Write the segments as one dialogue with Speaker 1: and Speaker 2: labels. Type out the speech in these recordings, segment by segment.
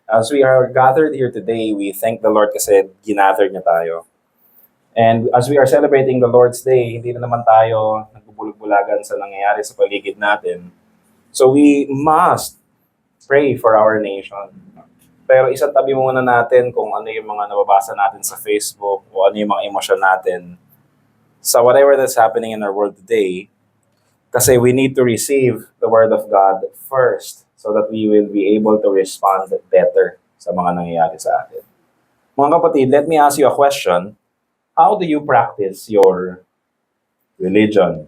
Speaker 1: As we are gathered here today, we thank the Lord kasi ginather niya tayo. And as we are celebrating the Lord's Day, hindi na naman tayo nagbubulog-bulagan sa nangyayari sa paligid natin. So we must pray for our nation. Pero isang tabi muna natin kung ano yung mga nababasa natin sa Facebook o ano yung mga emosyon natin sa whatever that's happening in our world today. Kasi we need to receive the Word of God first so that we will be able to respond better sa mga nangyayari sa atin. Mga kapatid, let me ask you a question. How do you practice your religion?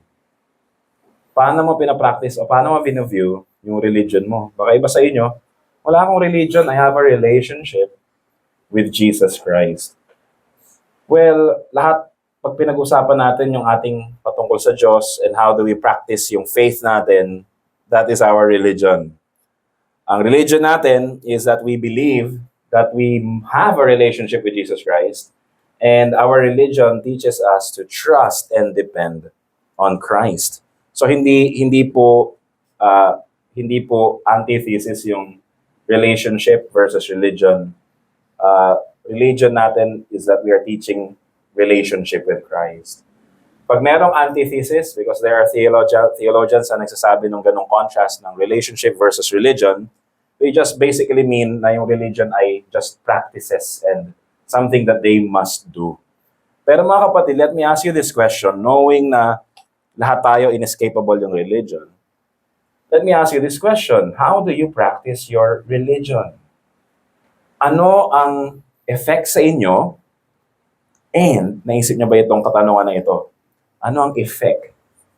Speaker 1: Paano mo pinapractice o paano mo binview yung religion mo? Baka iba sa inyo, wala akong religion, I have a relationship with Jesus Christ. Well, pag pinag-usapan natin yung ating patungkol sa Diyos and how do we practice yung faith natin, that is our religion. Ang religion natin is that we believe that we have a relationship with Jesus Christ, and our religion teaches us to trust and depend on Christ. So hindi po antithesis yung relationship versus religion. Religion natin is that we are teaching relationship with Christ. Pag merong antithesis, because there are theologians na nagsasabi ng ganong contrast ng relationship versus religion, they just basically mean na yung religion ay just practices and something that they must do. Pero mga kapatid, let me ask you this question, knowing na lahat tayo inescapable yung religion. Let me ask you this question, how do you practice your religion? Ano ang effect sa inyo? And naisip niyo ba itong katanungan na ito? Ano ang effect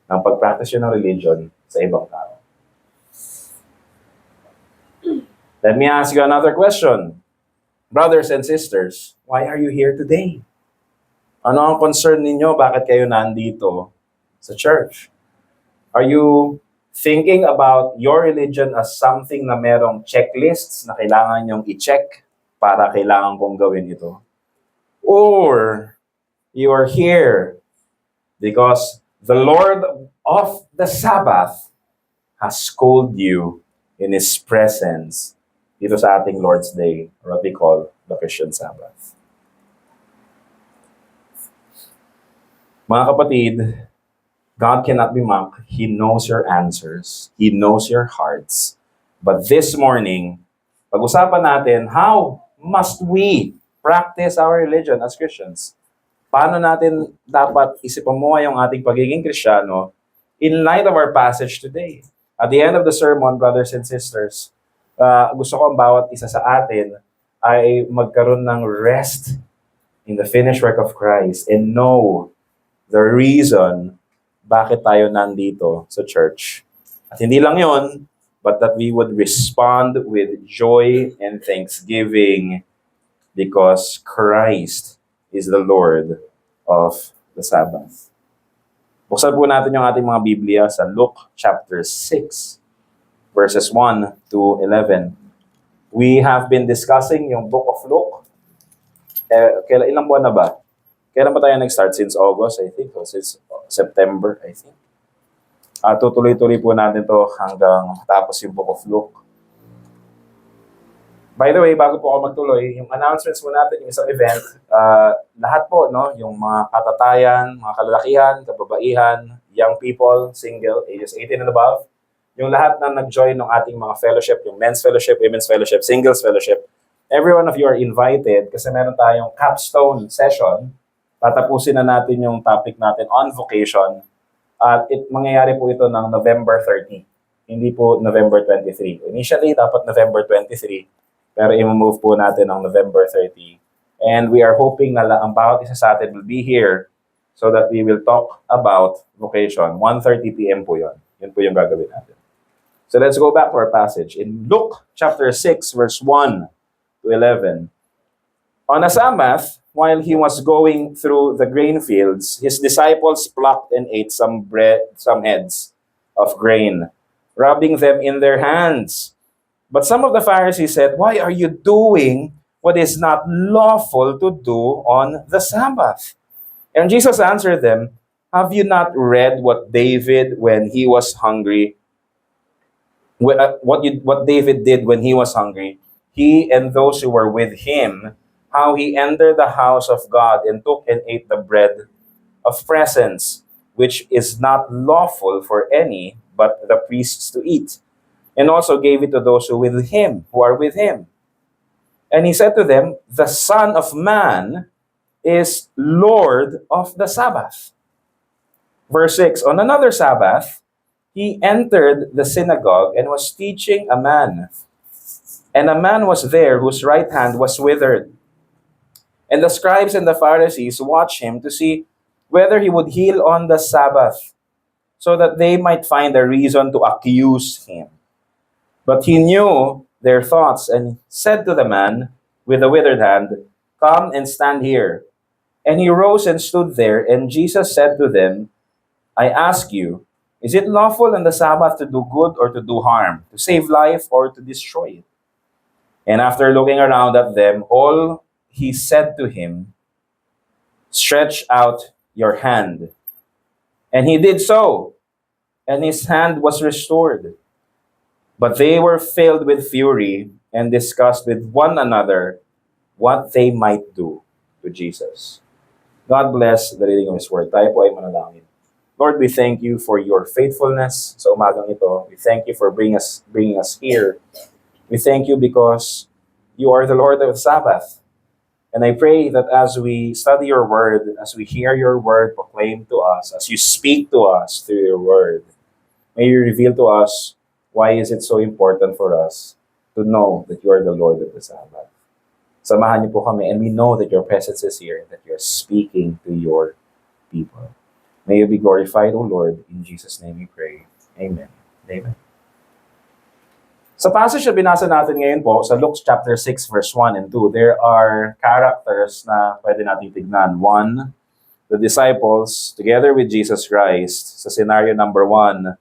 Speaker 1: ng pag-practice yun ng religion sa ibang tao? Let me ask you another question. Brothers and sisters, why are you here today? Ano ang concern ninyo? Bakit kayo nandito sa church? Are you thinking about your religion as something na merong checklists na kailangan nyong i-check para kailangan kong gawin ito? Or you are here because the Lord of the Sabbath has called you in His presence dito sa ating Lord's Day, or what we call the Christian Sabbath. Mga kapatid, God cannot be mocked. He knows your answers. He knows your hearts. But this morning, pag-usapan natin, how must we practice our religion as Christians? Paano natin dapat isipamuhay yung ating pagiging Kristiyano in light of our passage today? At the end of the sermon, brothers and sisters, gusto ko ang bawat isa sa atin ay magkaroon ng rest in the finished work of Christ and know the reason bakit tayo nandito sa church. At hindi lang yon, but that we would respond with joy and thanksgiving because Christ is the Lord of the Sabbath. Buksan po natin yung ating mga Biblia sa Luke chapter 6, verses 1 to 11. We have been discussing yung book of Luke. Ilang buwan na ba? Kailan ba tayo nag-start? Since August, I think. O since September, I think. Tutuloy-tuloy po natin to hanggang tapos yung book of Luke. By the way, bago po ako magtuloy, yung announcements mo natin, yung isang event, lahat po, no, yung mga katatayan, mga kalalakihan, kababaihan, young people, single, ages 18 and above, yung lahat na nag-join ng ating mga fellowship, yung men's fellowship, women's fellowship, singles fellowship, every one of you are invited kasi meron tayong capstone session. Tatapusin na natin yung topic natin on vocation at mangyayari po ito ng November 30, hindi po November 23. Initially, dapat November 23. Pero i-move po natin ng November 30. And we are hoping na ang bawat isa sa atin will be here so that we will talk about vocation. 1:30 p.m. po yun. Yun po yung gagawin natin. So let's go back to our passage. In Luke chapter 6, verse 1 to 11. On a Sabbath, while he was going through the grain fields, his disciples plucked and ate some heads of grain, rubbing them in their hands. But some of the Pharisees said, "Why are you doing what is not lawful to do on the Sabbath?" And Jesus answered them, "Have you not read what David when he was hungry? What David did when he was hungry? he and those who were with him, how he entered the house of God and took and ate the bread of presence, which is not lawful for any but the priests to eat, and also gave it to those who are with him. And he said to them, the Son of Man is Lord of the Sabbath. Verse 6, on another Sabbath, he entered the synagogue and was teaching a man. And a man was there whose right hand was withered. And the scribes and the Pharisees watched him to see whether he would heal on the Sabbath, so that they might find a reason to accuse him. But he knew their thoughts and said to the man with the withered hand, come and stand here. And he rose and stood there, and Jesus said to them, I ask you, is it lawful on the Sabbath to do good or to do harm, to save life or to destroy it? And after looking around at them all, he said to him, stretch out your hand. And he did so, and his hand was restored. But they were filled with fury and discussed with one another what they might do to Jesus. God bless the reading of His Word. Tayo po ay manalangin. Lord, we thank you for your faithfulness sa umagang ito. We thank you for bringing us here. We thank you because you are the Lord of the Sabbath. And I pray that as we study your word, as we hear your word proclaimed to us, as you speak to us through your word, may you reveal to us why is it so important for us to know that you are the Lord of the Sabbath. Samahan niyo po kami, and we know that your presence is here, that you're speaking to your people. May you be glorified, O Lord. In Jesus' name we pray. Amen. Amen. Sa passage na binasa natin ngayon po, sa Luke chapter 6, verse 1 and 2, there are characters na pwede natin tignan. One, the disciples, together with Jesus Christ. Sa scenario number 1,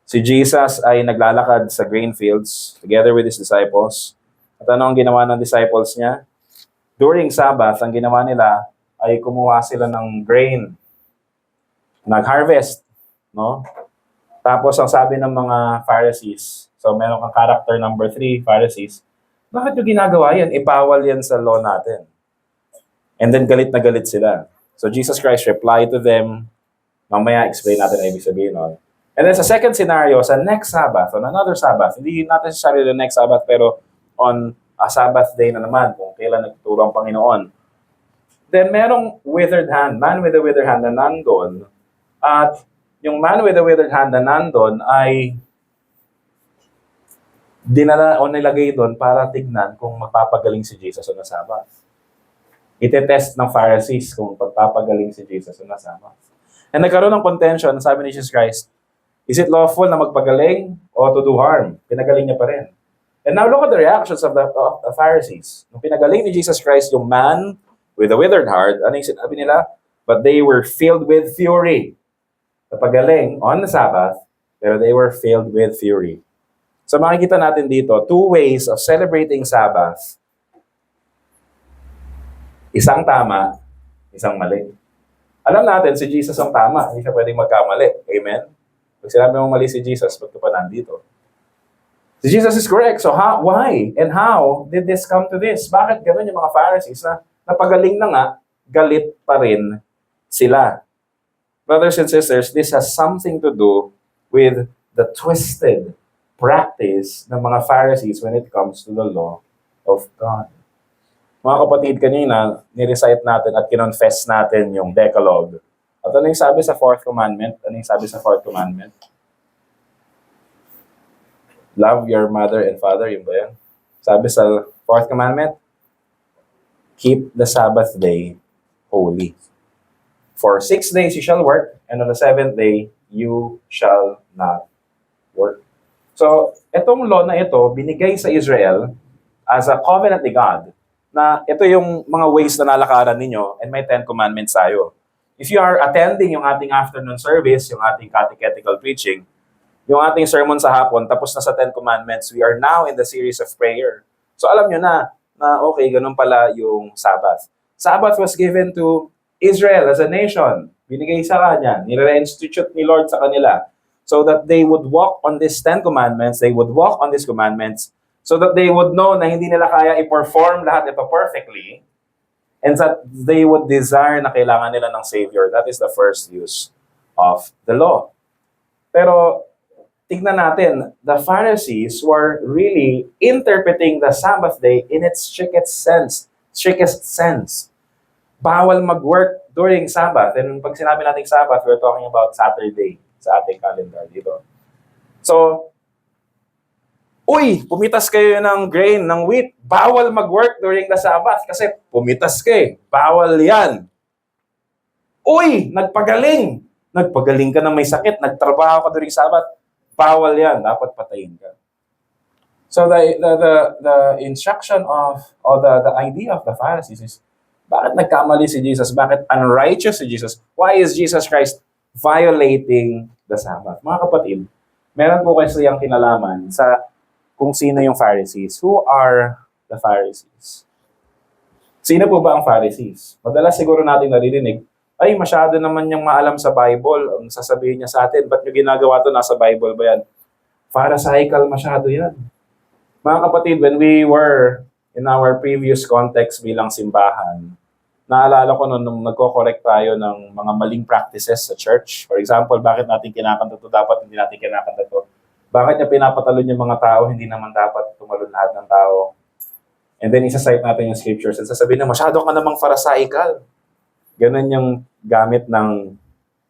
Speaker 1: si Jesus ay naglalakad sa grain fields together with his disciples. At ano ang ginawa ng disciples niya? During Sabbath, ang ginawa nila ay kumuha sila ng grain. Nag-harvest, no? Tapos ang sabi ng mga Pharisees, so meron kang character number 3, Pharisees, bakit yung ginagawa yan? Ibawal yan sa law natin. And then galit na galit sila. So Jesus Christ replied to them, mamaya explain natin ang ibig sabihin nun. And then sa second scenario, sa next Sabbath, on another Sabbath, hindi natin necessarily the next Sabbath, pero on a Sabbath day na naman, kung kailan nagtuturo ang Panginoon. Then merong withered hand, man with a withered hand na nandun, at yung man with the withered hand na nandun ay dinala o nilagay doon para tignan kung magpapagaling si Jesus o Sabbath. Ite-test ng Pharisees kung magpapagaling si Jesus o Sabbath. And nagkaroon ng contention, sabi ni Jesus Christ, is it lawful na magpagaling o to do harm? Pinagaling niya pa rin. And now look at the reactions of the Pharisees. Nung pinagaling ni Jesus Christ yung man with a withered heart, ano yung sinabi nila? But they were filled with fury. Napagaling on the Sabbath, pero they were filled with fury. So makikita natin dito, two ways of celebrating Sabbath. Isang tama, isang mali. Alam natin, si Jesus ang tama. Hindi siya pwedeng magkamali. Amen? Pag sinabi mo mali si Jesus, ba't ka pa nandito? Si Jesus is correct. So why and how did this come to this? Bakit ganun yung mga Pharisees na napagaling na nga, galit pa rin sila? Brothers and sisters, this has something to do with the twisted practice ng mga Pharisees when it comes to the law of God. Mga kapatid, kanina, nirecite natin at kinonfess natin yung Decalogue. At ano yung sabi sa fourth commandment? Ano yung sabi sa fourth commandment? Love your mother and father, yun ba yan? Sabi sa fourth commandment, keep the Sabbath day holy. For 6 days you shall work, and on the 7th day, you shall not work. So, itong law na ito, binigay sa Israel as a covenant ni God, na ito yung mga ways na nalakaran ninyo, and may 10 commandments tayo. If you are attending yung ating afternoon service, yung ating catechetical preaching, yung ating sermon sa hapon, tapos na sa 10 commandments, we are now in the series of prayer. So, alam nyo na okay, ganun pala yung Sabbath. Sabbath was given to Israel as a nation. Binigay sa kanya. Nire-institute ni Lord sa kanila. So that they would walk on these 10 commandments, they would walk on these commandments So that they would know na hindi nila kaya i-perform lahat ito perfectly, and that they would desire na kailangan nila ng Savior. That is the first use of the law. Pero tignan natin, the Pharisees were really interpreting the Sabbath day in its strictest sense. Bawal mag-work during Sabbath. And pag sinabi natin Sabbath, we're talking about Saturday sa ating calendar dito. So, pumitas kayo ng grain, ng wheat. Bawal mag-work during the Sabbath kasi pumitas kayo. Bawal yan. Nagpagaling. Nagpagaling ka na may sakit. Nagtrabaho ka during Sabbath. Bawal yan. Dapat patayin ka. So the instruction of, or the idea of the Pharisees is, bakit nagkamali si Jesus? Bakit unrighteous si Jesus? Why is Jesus Christ violating the Sabbath? Mga kapatid, meron po kasi yung kinalaman sa kung sino yung Pharisees. Who are the Pharisees? Sino po ba ang Pharisees? Madalas siguro natin naririnig, masyado naman yung maalam sa Bible. Ang sasabihin niya sa atin, ba't nyo ginagawa to? Nasa Bible ba yan? Pharisaical masyado yan. Mga kapatid, when we were in our previous context bilang simbahan, naalala ko nung nagko-correct tayo ng mga maling practices sa church. For example, bakit natin kinakanta to? Dapat hindi natin kinakanta to. Bakit niya pinapatalon yung mga tao? Hindi naman dapat tumalon lahat ng tao. And then isa-cite natin yung scriptures and sasabihin na masyado ka namang pharisaical. Ganun yung gamit ng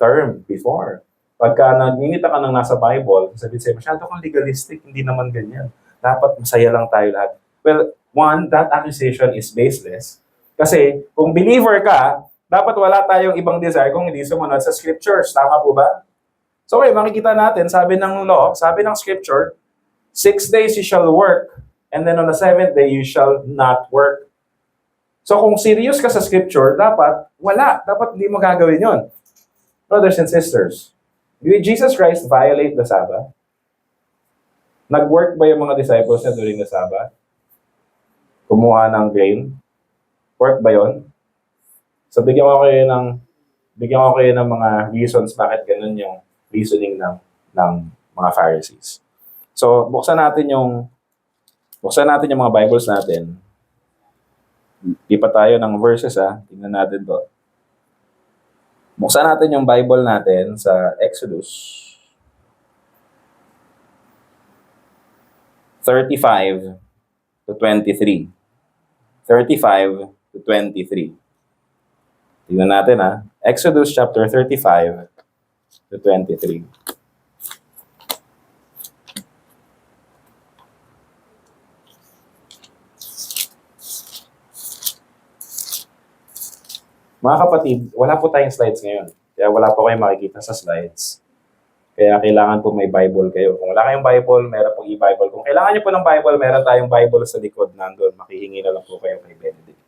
Speaker 1: term before. Pagka nagninita ka ng nasa Bible, sabihin sa'yo, masyado kang legalistic, hindi naman ganyan. Dapat masaya lang tayo lahat. Well, one, that accusation is baseless. Kasi kung believer ka, dapat wala tayong ibang desire kung hindi sumunod sa scriptures. Tama po ba? So okay, makikita natin, sabi ng law, sabi ng scripture, 6 days you shall work, and then on the 7th day you shall not work. So kung serious ka sa scripture, dapat wala. Dapat hindi mo gagawin yon. Brothers and sisters, did Jesus Christ violate the Sabbath? Nag-work ba yung mga disciples niya during the Sabbath? Kumuha ng grain? Work ba yon? So bigyan ko kayo ng mga reasons bakit ganun yung reasoning ng mga Pharisees. So buksan natin yung mga Bibles natin. Lipat tayo ng verses Tingnan natin to. Buksan natin yung Bible natin sa Exodus 35 to 23. 35 to 23. Tingnan natin Exodus chapter 35 to 23. Mga kapatid, wala po tayong slides ngayon. Kaya wala po kayong makikita sa slides. Kaya kailangan po may Bible kayo. Kung wala kayong Bible, meron pong e-Bible. Kung kailangan niyo po ng Bible, meron tayong Bible sa likod nandun. Makihingi na lang po kayo kay Benedict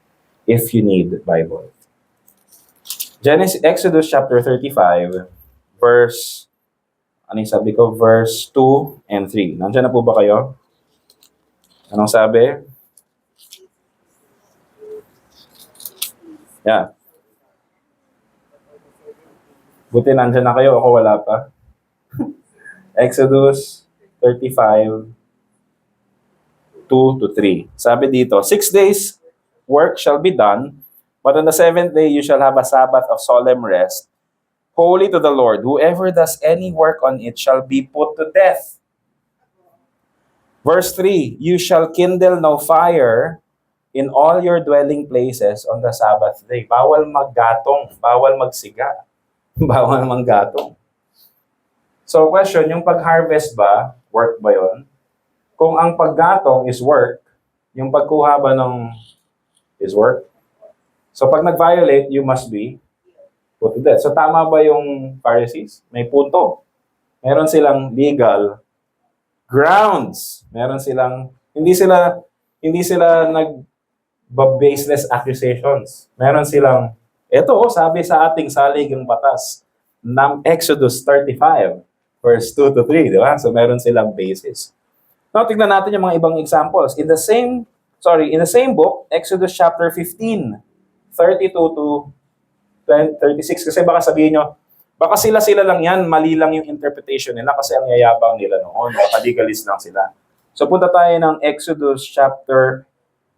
Speaker 1: if you need Bible. Exodus chapter 35, verse 2 and 3. Nandiyan na po ba kayo? Anong sabi? Yeah. Buti nandiyan na kayo, ako wala pa. Exodus 35, 2 to 3. Sabi dito, 6 days work shall be done, but on the 7th day you shall have a Sabbath of solemn rest, holy to the Lord. Whoever does any work on it shall be put to death. Verse 3, you shall kindle no fire in all your dwelling places on the Sabbath day. Bawal maggatong, bawal magsiga, bawal manggatong. So question, yung pag-harvest ba, work ba yon? Kung ang paggatong is work, yung pagkuha ba ng is work? So pag nag-violate, you must be put to death. So tama ba yung Pharisees? May punto. Meron silang legal grounds. Meron silang, hindi sila nag-baseless accusations. Meron silang, sabi sa ating saligang batas ng Exodus 35, verse 2 to 3, di ba? So meron silang basis. Now, tignan natin yung mga ibang examples. In the same book, Exodus chapter 15, 32 to 36, kasi baka sabihin nyo, baka sila lang yan, mali lang yung interpretation nila kasi ang yayabang nila noon, baka legalist lang sila. So punta tayo ng Exodus chapter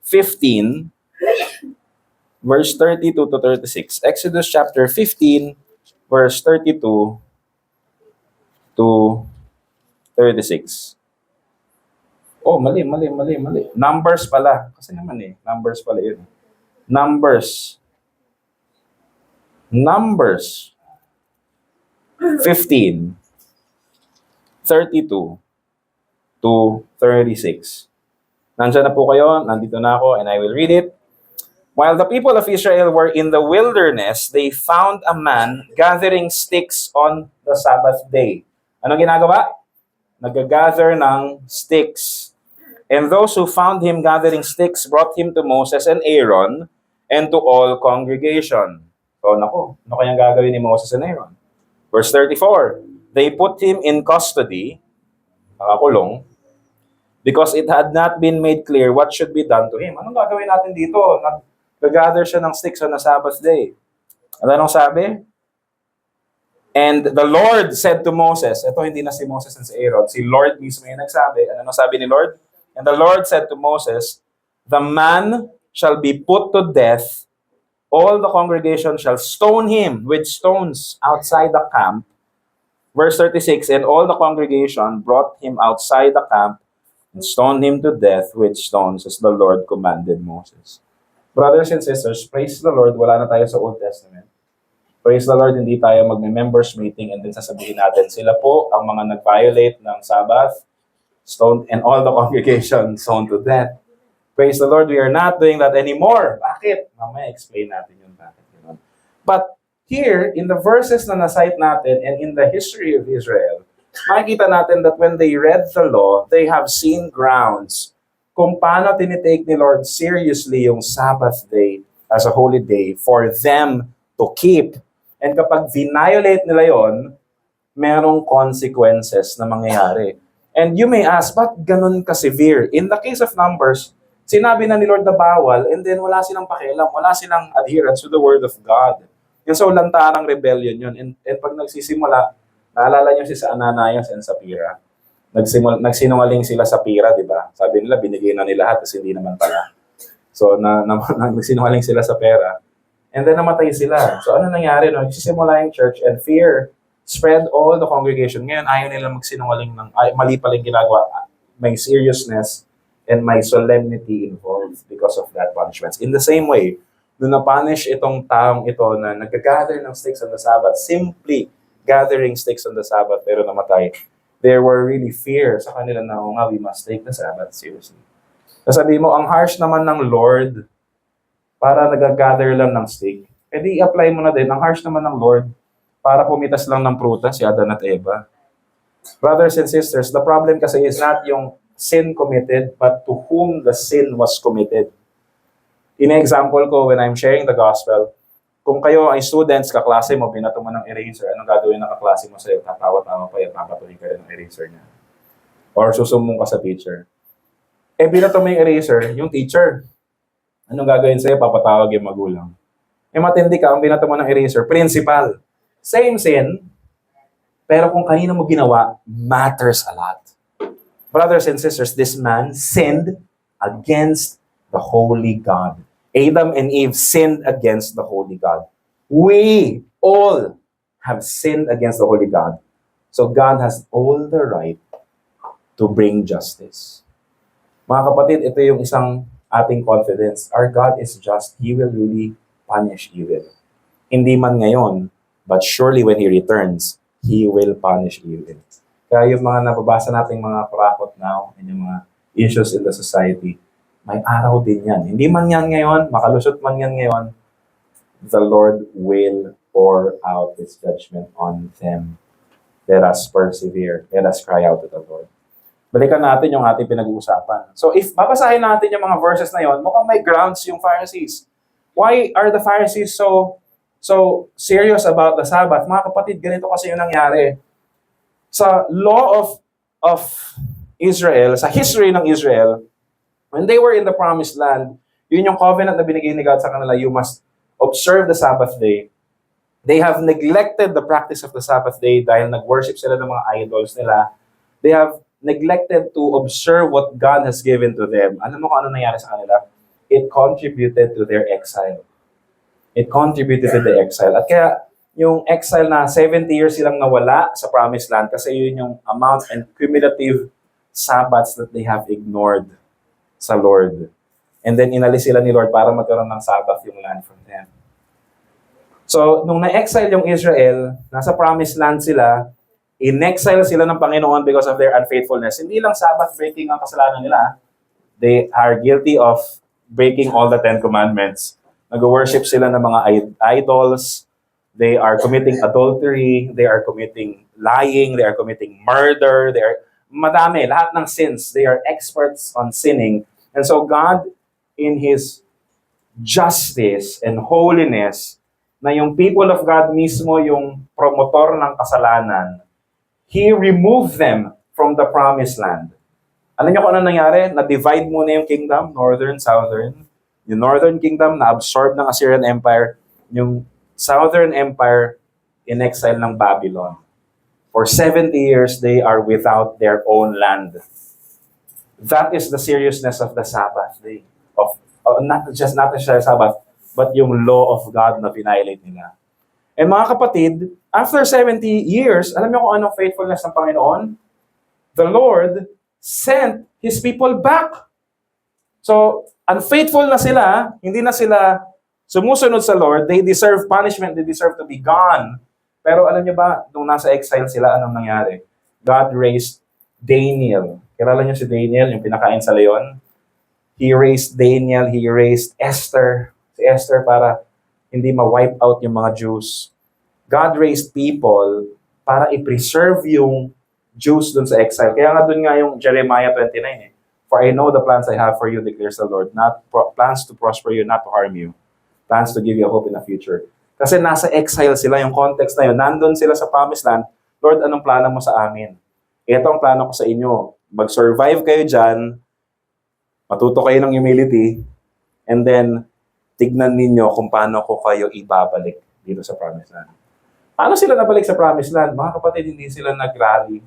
Speaker 1: 15, verse 32 to 36. Exodus chapter 15, verse 32 to 36. Oh, mali. Numbers pala. Kasi naman numbers pala yun. Numbers 15, 32 to 36. Nandiyan na po kayo, nandito na ako, and I will read it. While the people of Israel were in the wilderness, they found a man gathering sticks on the Sabbath day. Ano ginagawa? Nag-gather ng sticks. And those who found him gathering sticks brought him to Moses and Aaron and to all congregation. So, ano kayang gagawin ni Moses and Aaron? Verse 34, they put him in custody, nakakulong, because it had not been made clear what should be done to him. Anong gagawin natin dito? Nag-gather siya ng sticks on a Sabbath day. Ano sabi? And the Lord said to Moses, ito hindi na si Moses and si Aaron, si Lord mismo yung nagsabi. Ano sabi ni Lord? And the Lord said to Moses, the man shall be put to death, all the congregation shall stone him with stones outside the camp. Verse 36, and all the congregation brought him outside the camp and stoned him to death with stones as the Lord commanded Moses. Brothers and sisters, praise the Lord, wala na tayo sa Old Testament. Praise the Lord, hindi tayo mag-members meeting and then sasabihin natin, sila po ang mga nag-violate ng Sabbath, stoned, and all the congregation stoned to death. Praise the Lord, we are not doing that anymore. Bakit? Mamaya explain natin yun bakit. But here, in the verses na na-cite natin and in the history of Israel, makikita natin that when they read the law, they have seen grounds kung paano tinitake ni Lord seriously yung Sabbath day as a holy day for them to keep. And kapag violate nila yon, merong consequences na mangyayari. And you may ask, ba't ganun ka-severe? In the case of Numbers, sinabi na ni Lord na bawal and then wala silang pakialam, wala silang adherence to the Word of God. Yung so lantarang rebellion yun. And pag nagsisimula, naalala nyo si sa Ananias and Sapphira. Nagsinungaling sila sa pira, di ba? Sabi nila, binigay na nila lahat, kasi hindi naman pala. So, nagsinungaling sila sa pera. And then, namatay sila. So, ano nangyari? No? Nagsisimula yung church and fear spread all the congregation. Ngayon, ayaw nila magsinungaling mali pala yung ginagawa. May seriousness and may solemnity involved because of that punishment. In the same way, nung na-punish itong taong ito na nag-gather ng sticks on the Sabbath, simply gathering sticks on the Sabbath pero namatay, there were really fear sa kanila na, we must take the Sabbath seriously. Sabi mo, ang harsh naman ng Lord para nag-gather lang ng stick. E di apply mo na din, ang harsh naman ng Lord para pumitas lang ng prutas si Adan at Eva. Brothers and sisters, the problem kasi is not yung sin committed, but to whom the sin was committed. In-example ko, when I'm sharing the gospel, kung kayo ay students, kaklase mo, binato mo ng eraser, anong gagawin ng kaklase mo sa'yo? Tatawa-tawa pa yan, papatuloy ka rin ng eraser niya. Or susumbong ka sa teacher. Binato mo yung eraser, yung teacher. Anong gagawin sa'yo? Papatawag yung magulang. Matindi ka, ang binato mo ng eraser, principal. Same sin, pero kung kanino mo ginawa, matters a lot. Brothers and sisters, this man sinned against the holy God. Adam and Eve sinned against the holy God. We all have sinned against the holy God. So God has all the right to bring justice. Mga kapatid, ito yung isang ating confidence. Our God is just. He will really punish evil. Hindi man ngayon, but surely when He returns, He will punish evil. Kaya yung mga nababasa nating mga parakot now and yung mga issues in the society, may araw din yan. Hindi man yan ngayon, makalusot man yan ngayon, the Lord will pour out His judgment on them. Let us persevere. Let us cry out to the Lord. Balikan natin yung ating pinag-uusapan. So if babasahin natin yung mga verses na yon, mukhang may grounds yung Pharisees. Why are the Pharisees so serious about the Sabbath? Mga kapatid, ganito kasi yung nangyari. Sa law of Israel, sa history ng Israel, when they were in the promised land, yun yung covenant na binigay ni God sa kanila, you must observe the Sabbath day. They have neglected the practice of the Sabbath day dahil nag-worship sila ng mga idols nila. They have neglected to observe what God has given to them, alam mo kung ano nangyari sa kanila? It contributed to their exile. It contributed to the exile. At kaya, yung exile na 70 years silang nawala sa promised land kasi yun yung amount and cumulative Sabbaths that they have ignored sa Lord. And then inalis sila ni Lord para magkaroon ng Sabbath yung land from them. So, nung na-exile yung Israel, nasa promised land sila, in-exile sila ng Panginoon because of their unfaithfulness. Hindi lang Sabbath breaking ang kasalanan nila. They are guilty of breaking all the 10 commandments. Nag-worship sila ng mga idols. They are committing adultery. They are committing lying. They are committing murder. They are madami, lahat ng sins. They are experts on sinning. And so God, in His justice and holiness, na yung people of God mismo yung promotor ng kasalanan, He removed them from the promised land. Alam niyo kung ano nangyari? Na-divide muna yung kingdom, northern, southern. Yung northern kingdom na-absorb ng Assyrian Empire. Yung southern empire in exile ng Babylon. For 70 years, they are without their own land. That is the seriousness of the Sabbath day. Not just Sabbath, but yung law of God na violate nila. And mga kapatid, after 70 years, alam niyo kung anong faithfulness ng Panginoon? The Lord sent His people back. So, unfaithful na sila, hindi na sila sumusunod sa Lord, they deserve punishment, they deserve to be gone. Pero alam niyo ba, nung nasa exile sila, anong nangyari? God raised Daniel. Kilala niyo si Daniel, yung pinakain sa leon? He raised Daniel, He raised Esther. Si Esther para hindi ma-wipe out yung mga Jews. God raised people para i-preserve yung Jews dun sa exile. Kaya nga dun nga yung Jeremiah 29 eh. For I know the plans I have for you, declares the Lord. Plans to prosper you, not to harm you. Plans to give you a hope in the future. Kasi nasa exile sila, yung context na yun. Nandun sila sa promised land. Lord, anong plano mo sa amin? Ito ang plano ko sa inyo. Mag-survive kayo dyan, matuto kayo ng humility, and then tignan ninyo kung paano ko kayo ibabalik dito sa promised land. Paano sila nabalik sa promised land? Mga kapatid, hindi sila nag-rally.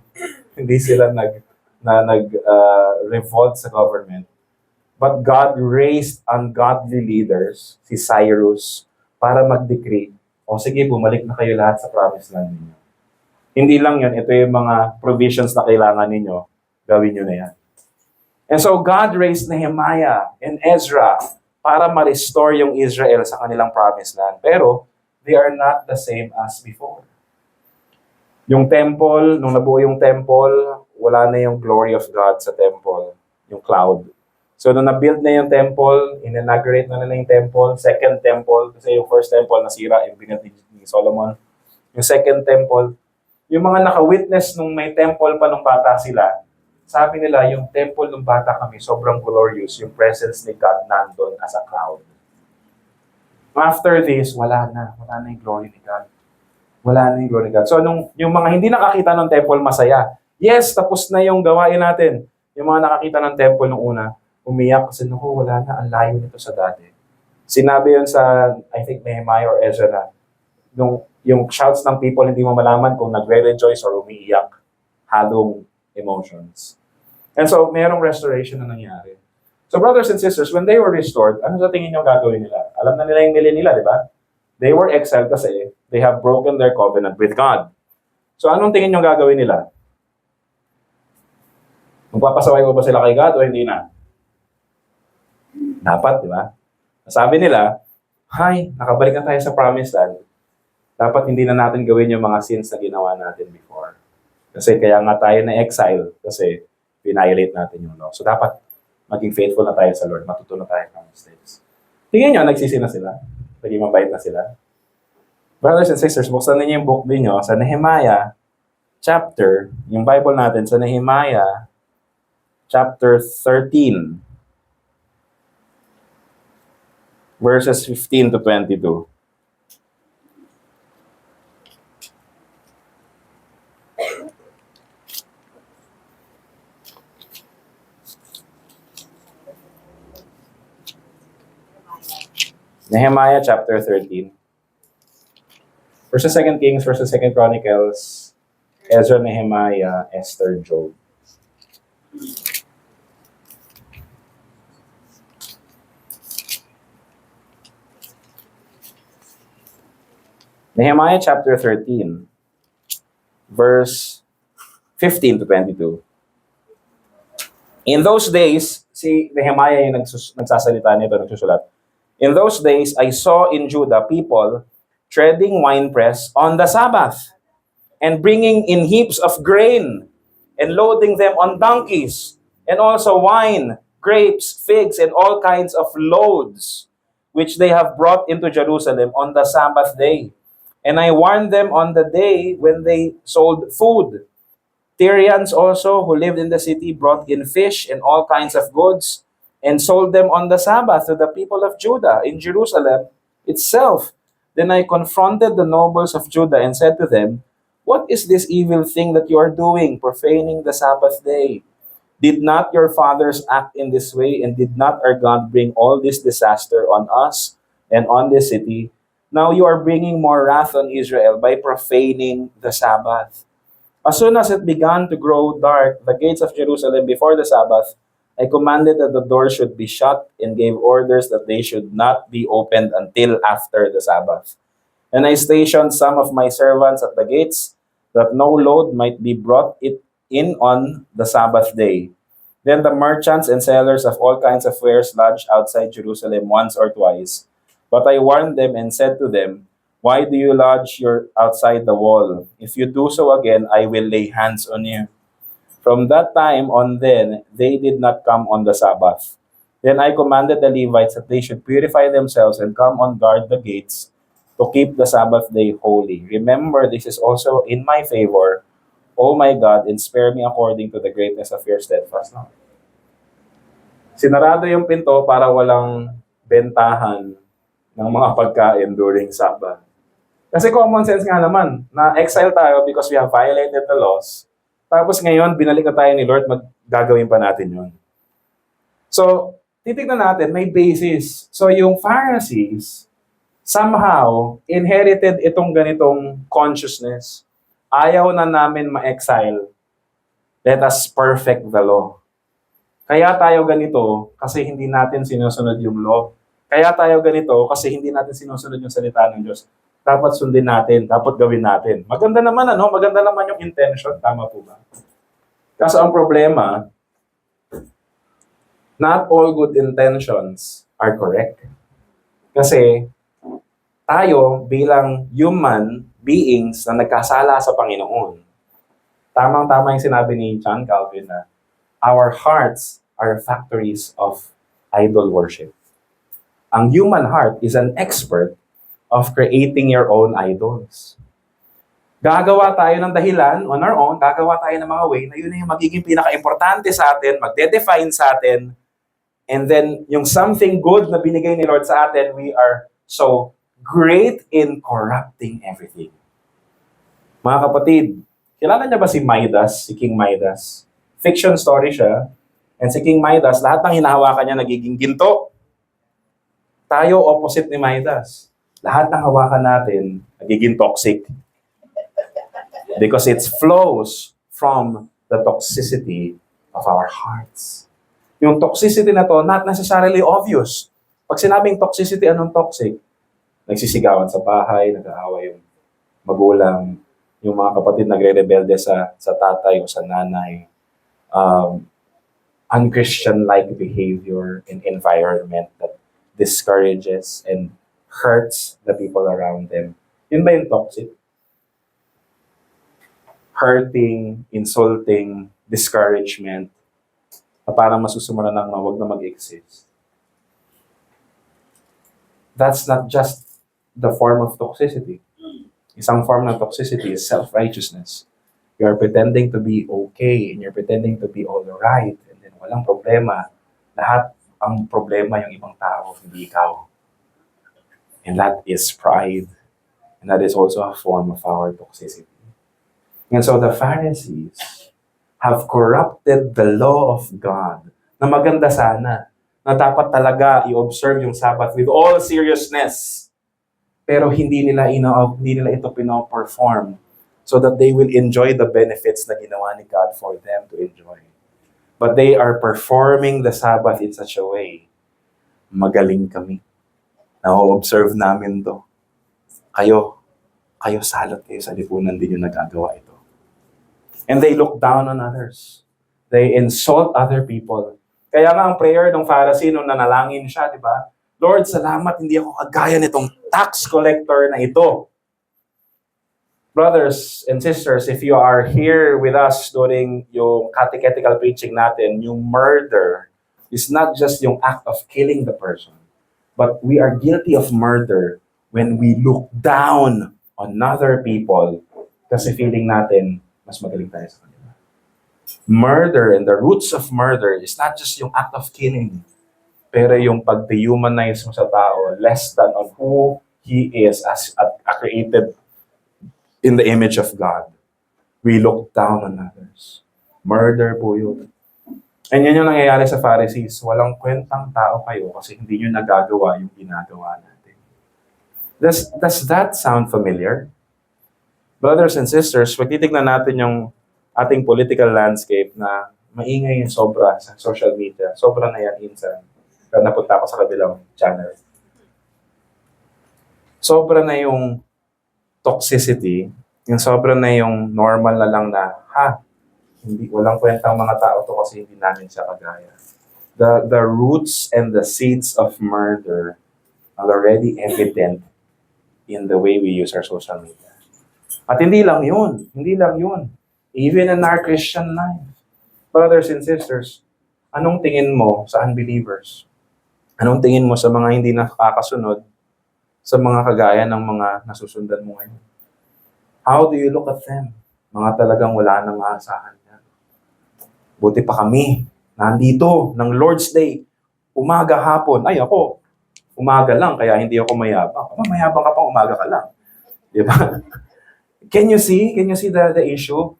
Speaker 1: Hindi sila nag-revolt sa government. But God raised ungodly leaders, si Cyrus, para mag-decree, o sige, bumalik na kayo lahat sa promised land ninyo. Hindi lang yun, ito yung mga provisions na kailangan ninyo, gawin nyo na yan. And so God raised Nehemiah and Ezra para ma-restore yung Israel sa kanilang promised land. Pero, they are not the same as before. Yung temple, nung nabuo yung temple, wala na yung glory of God sa temple, yung cloud. So, nung na-build na yung temple, in-inaugurate na nila yung temple, second temple, kasi yung first temple nasira, yung binat ni Solomon. Yung second temple, yung mga naka-witness nung may temple pa nung bata sila, sabi nila, yung temple nung bata kami, sobrang glorious, yung presence ni God nandun as a cloud. After this, wala na yung glory ni God. Wala na yung glory ni God. So, yung mga hindi nakakita ng temple, masaya. Yes, tapos na yung gawain natin. Yung mga nakakita ng temple nung una, umiyak kasi naku, wala na, ang layo nito sa dati. Sinabi yun sa, I think, Nehemiah or Ezra na, yung shouts ng people, hindi mo malaman kung nagre-rejoice or umiiyak, halong emotions. And so, merong restoration na nangyari. So, brothers and sisters, when they were restored, ano sa tingin nyo gagawin nila? Alam na nila yung nila nila, di ba? They were exiled kasi they have broken their covenant with God. So, anong tingin nyo gagawin nila? Magpapasaway mo ba sila kay God o hindi na? Dapat, di ba? Sabi nila, hi, nakabalik na tayo sa promised land. Dapat hindi na natin gawin yung mga sins na ginawa natin before. Kasi kaya nga tayo na exile kasi violate natin yung law. So dapat maging faithful na tayo sa Lord. Matuto na tayo ng mistakes. Tingnan nyo, nagsisi na sila. Naging mabait na sila. Brothers and sisters, buksan ninyo yung book ninyo sa Nehemiah chapter, yung Bible natin sa Nehemiah chapter 13. Verses 15 to 22. Nehemiah chapter 13. First and 2 Kings, First and 2 Chronicles, Ezra, Nehemiah, Esther, Job. Nehemiah chapter 13, verse 15 to 22. In those days, si Nehemiah yung nagsasalita nito, nagsusulat. In those days, I saw in Judah people treading winepress on the Sabbath and bringing in heaps of grain and loading them on donkeys, and also wine, grapes, figs, and all kinds of loads, which they have brought into Jerusalem on the Sabbath day. And I warned them on the day when they sold food. Tyrians also, who lived in the city, brought in fish and all kinds of goods and sold them on the Sabbath to the people of Judah in Jerusalem itself. Then I confronted the nobles of Judah and said to them, "What is this evil thing that you are doing, profaning the Sabbath day? Did not your fathers act in this way, and did not our God bring all this disaster on us and on this city? Now you are bringing more wrath on Israel by profaning the Sabbath." As soon as it began to grow dark, the gates of Jerusalem before the Sabbath, I commanded that the doors should be shut and gave orders that they should not be opened until after the Sabbath. And I stationed some of my servants at the gates, that no load might be brought it in on the Sabbath day. Then the merchants and sellers of all kinds of wares lodged outside Jerusalem once or twice. But I warned them and said to them, "Why do you lodge your outside the wall? If you do so again, I will lay hands on you." From that time on then, they did not come on the Sabbath. Then I commanded the Levites that they should purify themselves and come on guard the gates to keep the Sabbath day holy. Remember, this is also in my favor, O my God, and spare me according to the greatness of your steadfast love. Sinarado yung pinto para walang bentahan ng mga pagkain during Sabbath. Kasi common sense nga naman, na-exile tayo because we have violated the laws. Tapos ngayon, binalik na tayo ni Lord, gagawin pa natin yun. So, titignan natin, may basis. So, yung Pharisees, somehow, inherited itong ganitong consciousness. Ayaw na namin ma-exile. Let us perfect the law. Kaya tayo ganito kasi hindi natin sinusunod yung law. Kaya tayo ganito kasi hindi natin sinusunod yung salita ng Diyos. Dapat sundin natin, dapat gawin natin. Maganda naman maganda naman yung intention, tama po ba? Kaso ang problema, not all good intentions are correct. Kasi tayo bilang human beings na nagkasala sa Panginoon, tamang-tama yung sinabi ni John Calvin na our hearts are factories of idol worship. Ang human heart is an expert of creating your own idols. Gagawa tayo ng dahilan on our own, gagawa tayo ng mga way na yun yung magiging pinaka-importante sa atin, magde-define sa atin, and then yung something good na binigay ni Lord sa atin, we are so great in corrupting everything. Mga kapatid, kilala niya ba si Midas, si King Midas? Fiction story siya. And si King Midas, lahat ng hinahawakan niya nagiging ginto. Tayo opposite ni Midas. Lahat ng hawakan natin nagiging toxic. Because it flows from the toxicity of our hearts. Yung toxicity na to, not necessarily obvious. Pag sinabing toxicity, anong toxic? Nagsisigawan sa bahay, nag-aaway yung magulang, yung mga kapatid nagre-rebelde sa tatay o sa nanay, unchristian-like behavior and environment that discourages and hurts the people around them. Yun ba yung toxic? Hurting, insulting, discouragement, na parang masusumala ng wag na mag-exist. That's not just the form of toxicity. Isang form ng toxicity is self-righteousness. You're pretending to be okay and you're pretending to be all right and then walang problema. Lahat ang problema yung ibang tao, hindi ikaw. And that is pride. And that is also a form of our toxicity. And so the Pharisees have corrupted the law of God na maganda sana, na dapat talaga i-observe yung Sabbath with all seriousness. Pero hindi nila ito pino-perform so that they will enjoy the benefits na ginawa ni God for them to enjoy. But they are performing the Sabbath in such a way, magaling kami. Na-observe namin to. Kayo, kayo salot kayo sa lipunan din yung nagagawa ito. And they look down on others. They insult other people. Kaya nga ang prayer ng Pharisee nung nanalangin siya, di ba? Lord, salamat, hindi ako kagaya nitong tax collector na ito. Brothers and sisters, if you are here with us during yung catechetical preaching natin, yung murder is not just yung act of killing the person, but we are guilty of murder when we look down on other people kasi feeling natin mas magaling tayo sa kanila. Murder and the roots of murder is not just yung act of killing, pero yung pag-dehumanize mo sa tao less than on who he is as a created in the image of God. We look down on others. Murder po yun. And yan yung nangyayari sa Pharisees. Walang kwentang tao kayo kasi hindi nyo nagagawa yung ginagawa natin. Does that sound familiar? Brothers and sisters, pag titignan natin yung ating political landscape na maingay yung sobra sa social media. Sobra na yan insan. Kaya napunta ako sa kabilang channel. Sobra na yung toxicity, yung sobra na yung normal na lang na, hindi, walang kwentang mga tao to kasi hindi namin siya kagaya. The roots and the seeds of murder are already evident in the way we use our social media. At hindi lang yun. Even in our Christian life. Brothers and sisters, anong tingin mo sa unbelievers? Anong tingin mo sa mga hindi nakakasunod sa mga kagaya ng mga nasusundan mo ngayon? How do you look at them? Mga talagang wala nang aasahan yan. Buti pa kami, nandito, ng Lord's Day, umaga hapon. Ay ako, umaga lang, kaya hindi ako mayabang. Mayabang ka pang umaga ka lang. Di ba? Can you see the issue?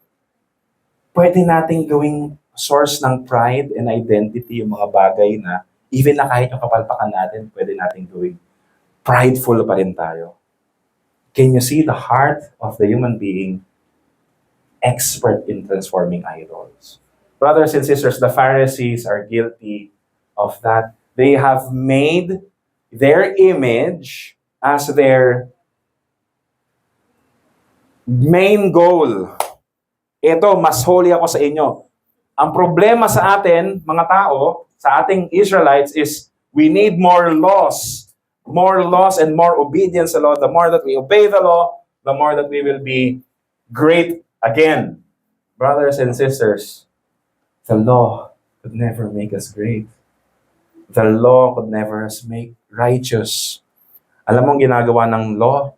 Speaker 1: Pwede nating gawing source ng pride and identity yung mga bagay na even na kahit yung kapalpakan natin, pwede nating gawing prideful pa rin tayo. Can you see the heart of the human being expert in transforming idols? Brothers and sisters, the Pharisees are guilty of that. They have made their image as their main goal. Ito, mas holy ako sa inyo. Ang problema sa atin, mga tao, sa ating Israelites is we need more laws and more obedience sa law. The more that we obey the law, the more that we will be great again. Brothers and sisters, the law could never make us great. The law could never make righteous. Alam mo ang ginagawa ng law?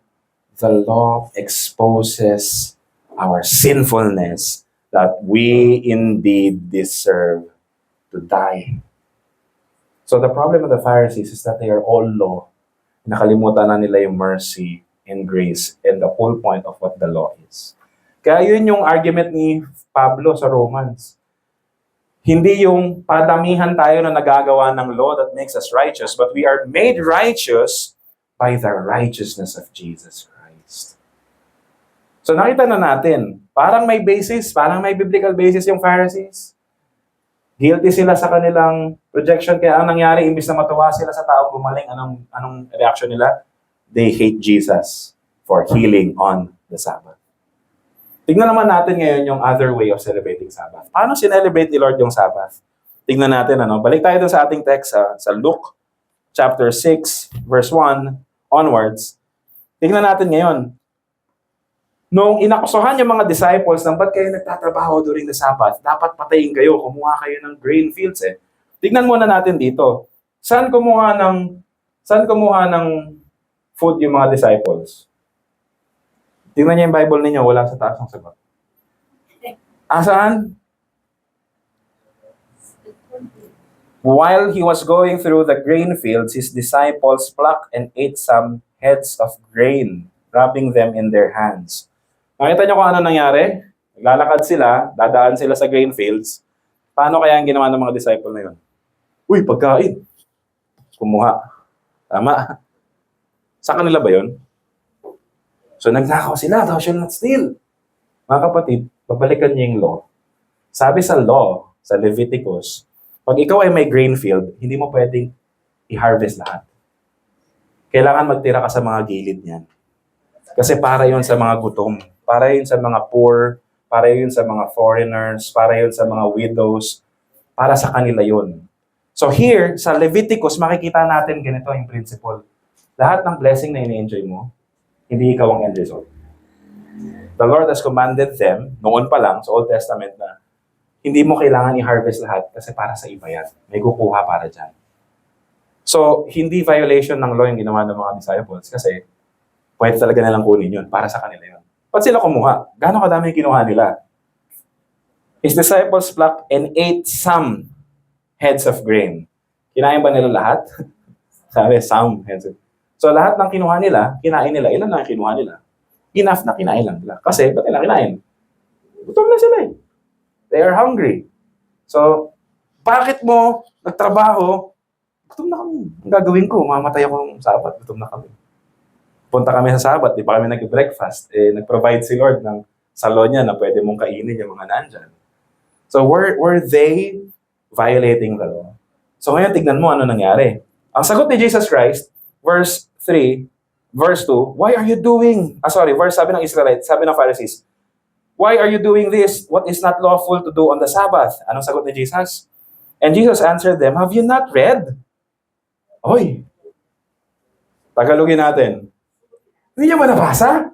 Speaker 1: The law exposes our sinfulness that we indeed deserve to die. So the problem of the Pharisees is that they are all law. Nakalimutan na nila yung mercy and grace and the whole point of what the law is. Kaya yun yung argument ni Pablo sa Romans. Hindi yung padamihan tayo na nagagawa ng law that makes us righteous, but we are made righteous by the righteousness of Jesus Christ. So nakita na natin, parang may basis, parang may biblical basis yung Pharisees. Guilty sila sa kanilang projection. Kaya ang nangyari, imbis na matuwa sila sa taong gumaling, anong reaction nila? They hate Jesus for healing on the Sabbath. Tignan naman natin ngayon yung other way of celebrating Sabbath. Paano sinelebrate ni Lord yung Sabbath? Tignan natin, balik tayo dun sa ating text sa Luke chapter 6, verse 1 onwards. Tignan natin ngayon. Nung inakusahan yung mga disciples ng ba't kayo nagtatrabaho during the Sabbath, dapat patayin kayo, kumuha kayo ng grain fields eh. Tignan muna natin dito. Saan kumuha ng food yung mga disciples? Tignan niyo yung Bible ninyo, wala sa taas ng sagot. Saan? While he was going through the grain fields, his disciples plucked and ate some heads of grain, rubbing them in their hands. Nakita niyo kung ano nangyari? Lalakad sila, dadaan sila sa grain fields. Paano kaya ang ginawa ng mga disciple na yun? Uy, pagkain. Kumuha. Tama. Sa kanila ba yun? So nagnakaw sila, thou shalt not steal. Mga kapatid, babalikan niyo yung law. Sabi sa law, sa Leviticus, pag ikaw ay may grain field, hindi mo pwedeng i-harvest lahat. Kailangan magtira ka sa mga gilid niyan. Kasi para yun sa mga gutom, para yun sa mga poor, para yun sa mga foreigners, para yun sa mga widows, para sa kanila yun. So here, sa Leviticus, makikita natin ganito yung principle. Lahat ng blessing na ini-enjoy mo, hindi ikaw ang end result. The Lord has commanded them, noon pa lang, sa Old Testament na, hindi mo kailangan i-harvest lahat kasi para sa iba yan. May kukuha para dyan. So, hindi violation ng law yung ginawa ng mga disciples kasi pwede talaga nilang kunin yun. Para sa kanila yun. Ba't sila kumuha? Gano'ng kadami yung kinuha nila? His disciples plucked and ate some heads of grain. Kinain ba nila lahat? Sabi, some heads of. So, lahat ng kinuha nila, kinain nila. Ilan na yung kinuha nila? Enough na kinain lang nila. Kasi, ba't nila kinain? Gutom na sila eh. They are hungry. So, bakit mo nagtrabaho? Gutom na kami. Ang gagawin ko, mamatay ako ng Sabat. Gutom na kami. Punta kami sa Sabat, di pa kami nag-breakfast. Nag-provide si Lord ng salon niya na pwede mong kainin yung mga nandyan. So, were they violating the law? So, ngayon, tignan mo ano nangyari. Ang sagot ni Jesus Christ, verse 3, verse 2, why are you doing, sabi ng Israelites, sabi ng Pharisees, why are you doing this? What is not lawful to do on the Sabbath? Anong sagot ni Jesus? And Jesus answered them, have you not read? Oy, Tagalogin natin. Hindi niyo ba nabasa?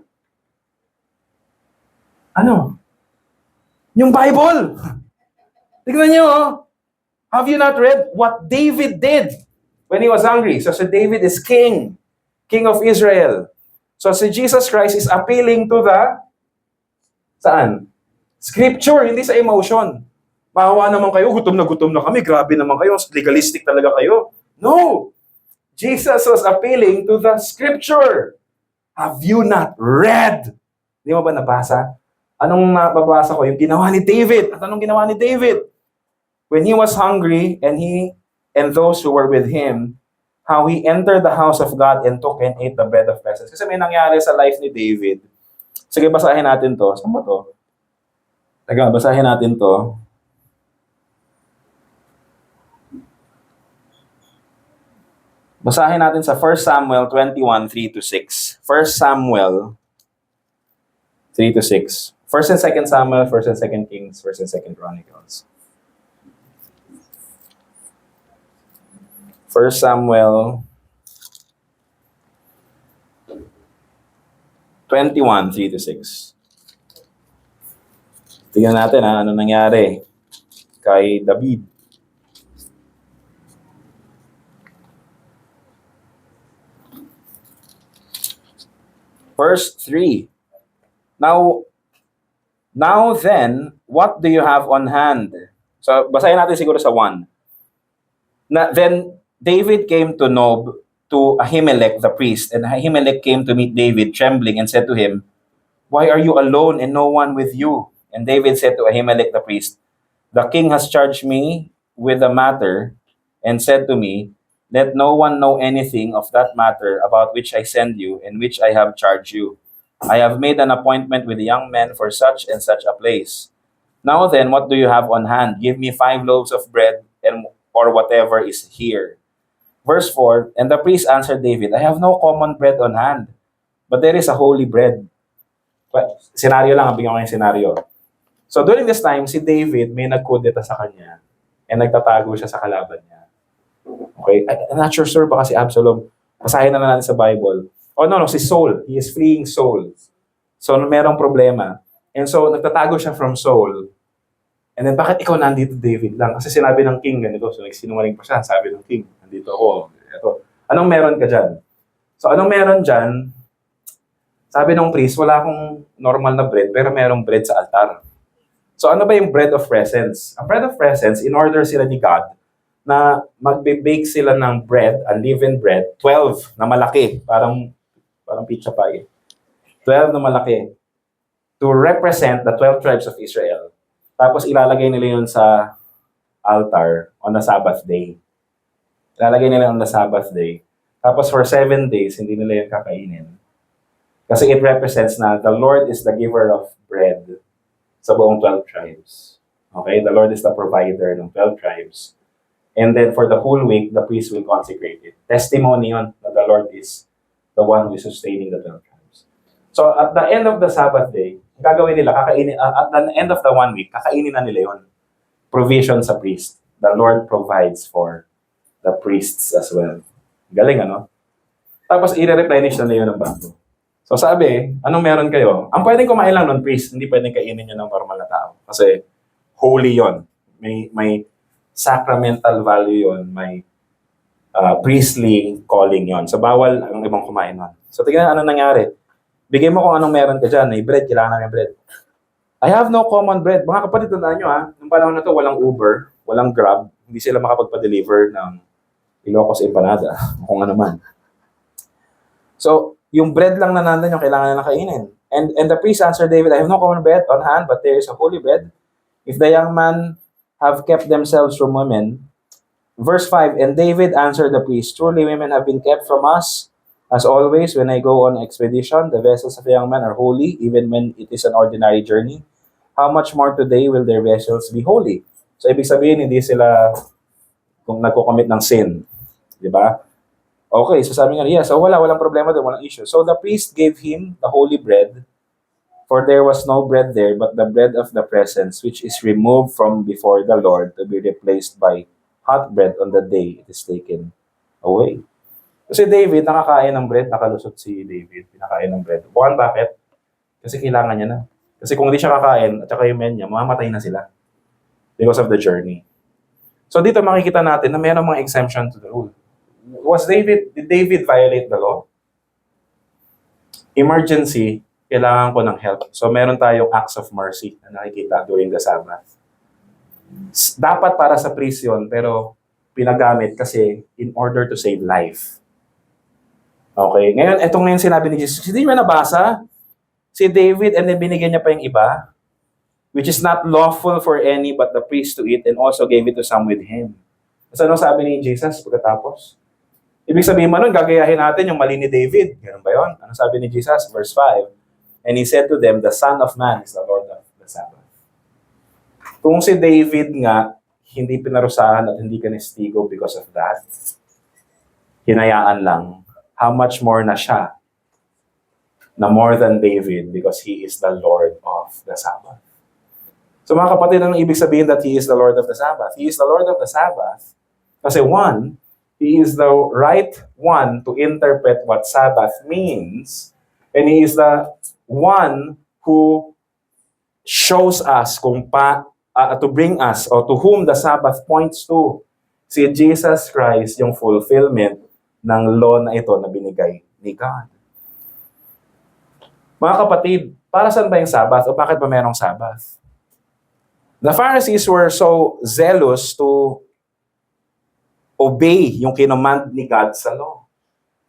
Speaker 1: Ano? Yung Bible. Tignan niyo, oh. Have you not read what David did when he was hungry? So David is king of Israel. So si Jesus Christ is appealing to the, saan? Scripture, hindi sa emotion. Maawa naman kayo, gutom na kami, grabe naman kayo, legalistic talaga kayo. No! Jesus was appealing to the Scripture. Have you not read? Hindi mo ba nabasa? Anong nababasa ko? Yung ginawa ni David. At anong ginawa ni David? When he was hungry, and he and those who were with him, how he entered the house of God and took and ate the bread of presence. Kasi may nangyari sa life ni David. Sige, basahin natin to. Saan ba to? Taga, basahin natin to. Basahin natin sa 1 Samuel 21, 3-6. 1 Samuel 3-6. 1 and 2 Samuel, 1 and 2 Kings, 1 and 2 Chronicles. 1 Samuel 21, 3-6. Tingnan natin ano nangyari kay David. Verse 3. Now then, what do you have on hand? So, basahin natin siguro sa 1. Then David came to Nob, to Ahimelech the priest, and Ahimelech came to meet David, trembling, and said to him, why are you alone and no one with you? And David said to Ahimelech the priest, the king has charged me with the matter, and said to me, let no one know anything of that matter about which I send you, and which I have charged you. I have made an appointment with young men for such and such a place. Now then, what do you have on hand? Give me 5 loaves of bread, or whatever is here. Verse 4, and the priest answered David, I have no common bread on hand, but there is a holy bread. Senaryo lang, bigyan ko yung senaryo. So during this time, si David may nagkudeta sa kanya and nagtatago siya sa kalaban niya. Okay? I'm not sure, sir, baka si Absalom. Basahin na natin sa Bible. Oh, no, si Saul. He is fleeing Saul. So, merong problema. And so, nagtatago siya from Saul. And then, bakit ikaw nandito, David lang? Kasi sinabi ng king ganito. So, nagsinungaling pa siya. Sabi ng king, nandito ako. Ito. Anong meron ka dyan? So, anong meron dyan? Sabi ng priest, wala akong normal na bread, pero merong bread sa altar. So, ano ba yung bread of presence? Ang bread of presence, in order sila ni God, na magbe-bake sila ng bread, unleavened bread, 12 na malaki, parang pizza pie. 12 na malaki, to represent the 12 tribes of Israel. Tapos ilalagay nila yun sa altar on the Sabbath day. Ilalagay nila on the Sabbath day. Tapos for 7 days, hindi nila yun kakainin. Kasi it represents na the Lord is the giver of bread sa buong 12 tribes. Okay? The Lord is the provider ng 12 tribes. And then for the whole week, the priest will consecrate it. Testimony yun that the Lord is the one who is sustaining the 12 tribes. So at the end of the Sabbath day, ang gagawin nila, kakainin, at the end of the 1 week, kakainin na nila yun. Provision sa priest. The Lord provides for the priests as well. Galing, ano? Tapos i-replenish na nila ng bago. So sabi, anong meron kayo? Ang pwedeng kumain lang ng priest, hindi pwedeng kainin nyo ng normal na tao. Kasi holy yon. May sacramental value yon. May priestly calling yon. So bawal ang ibang kumain nun. So tignan ano nangyari. Bigay mo kung anong meron ka dyan. May bread, kailangan namin bread. I have no common bread. Mga kapatid, tandaan nyo nung panahon na to, walang Uber, walang Grab, hindi sila makapagpa-deliver ng Ilocos Empanada, kung ano man. So, yung bread lang na nandun yung kailangan na kainin. And the priest answered David, I have no common bread on hand, but there is a holy bread. If the young man have kept themselves from women. Verse 5, and David answered the priest, truly women have been kept from us. As always, when I go on expedition, the vessels of the young men are holy, even when it is an ordinary journey. How much more today will their vessels be holy? So, ibig sabihin, hindi sila kung nagko-commit ng sin. Di ba? Okay, so sabi nga, yeah, so walang problema doon, walang issue. So the priest gave him the holy bread, for there was no bread there, but the bread of the presence, which is removed from before the Lord to be replaced by hot bread on the day it is taken away. Kasi David, nakakain ng bread, nakalusot si David, pinakain ng bread. Bukan bakit? Kasi kailangan niya na. Kasi kung hindi siya kakain, at saka yung men niya, mamamatay na sila. Because of the journey. So dito makikita natin na mayroong mga exemption to the rule. Did David violate the law? Emergency, kailangan ko ng help. So meron tayong acts of mercy na nakikita during the Sabbath. Dapat para sa priest yun, pero pinagamit kasi in order to save life. Okay, ngayon sinabi ni Jesus. Hindi mo nabasa? Si David, and then binigyan niya pa yung iba, which is not lawful for any but the priest to eat, and also gave it to some with him. So ano sabi ni Jesus pagkatapos? Ibig sabihin mo nun, gagayahin natin yung mali ni David. Ganun ba yun? Ano sabi ni Jesus? Verse 5, and he said to them, the Son of Man is the Lord of the Sabbath. Kung si David nga, hindi pinarusahan at hindi kanistigo because of that, hinayaan lang, how much more na siya, na more than David, because he is the Lord of the Sabbath. So mga kapatid, anong ibig sabihin that he is the Lord of the Sabbath? He is the Lord of the Sabbath kasi one, he is the right one to interpret what Sabbath means, and he is the one who shows us to bring us or to whom the Sabbath points to. Si Jesus Christ, yung fulfillment ng law na ito na binigay ni God. Mga kapatid, para saan ba yung Sabbath o bakit ba mayroong Sabbath? The Pharisees were so zealous to obey yung kinumand ni God sa law.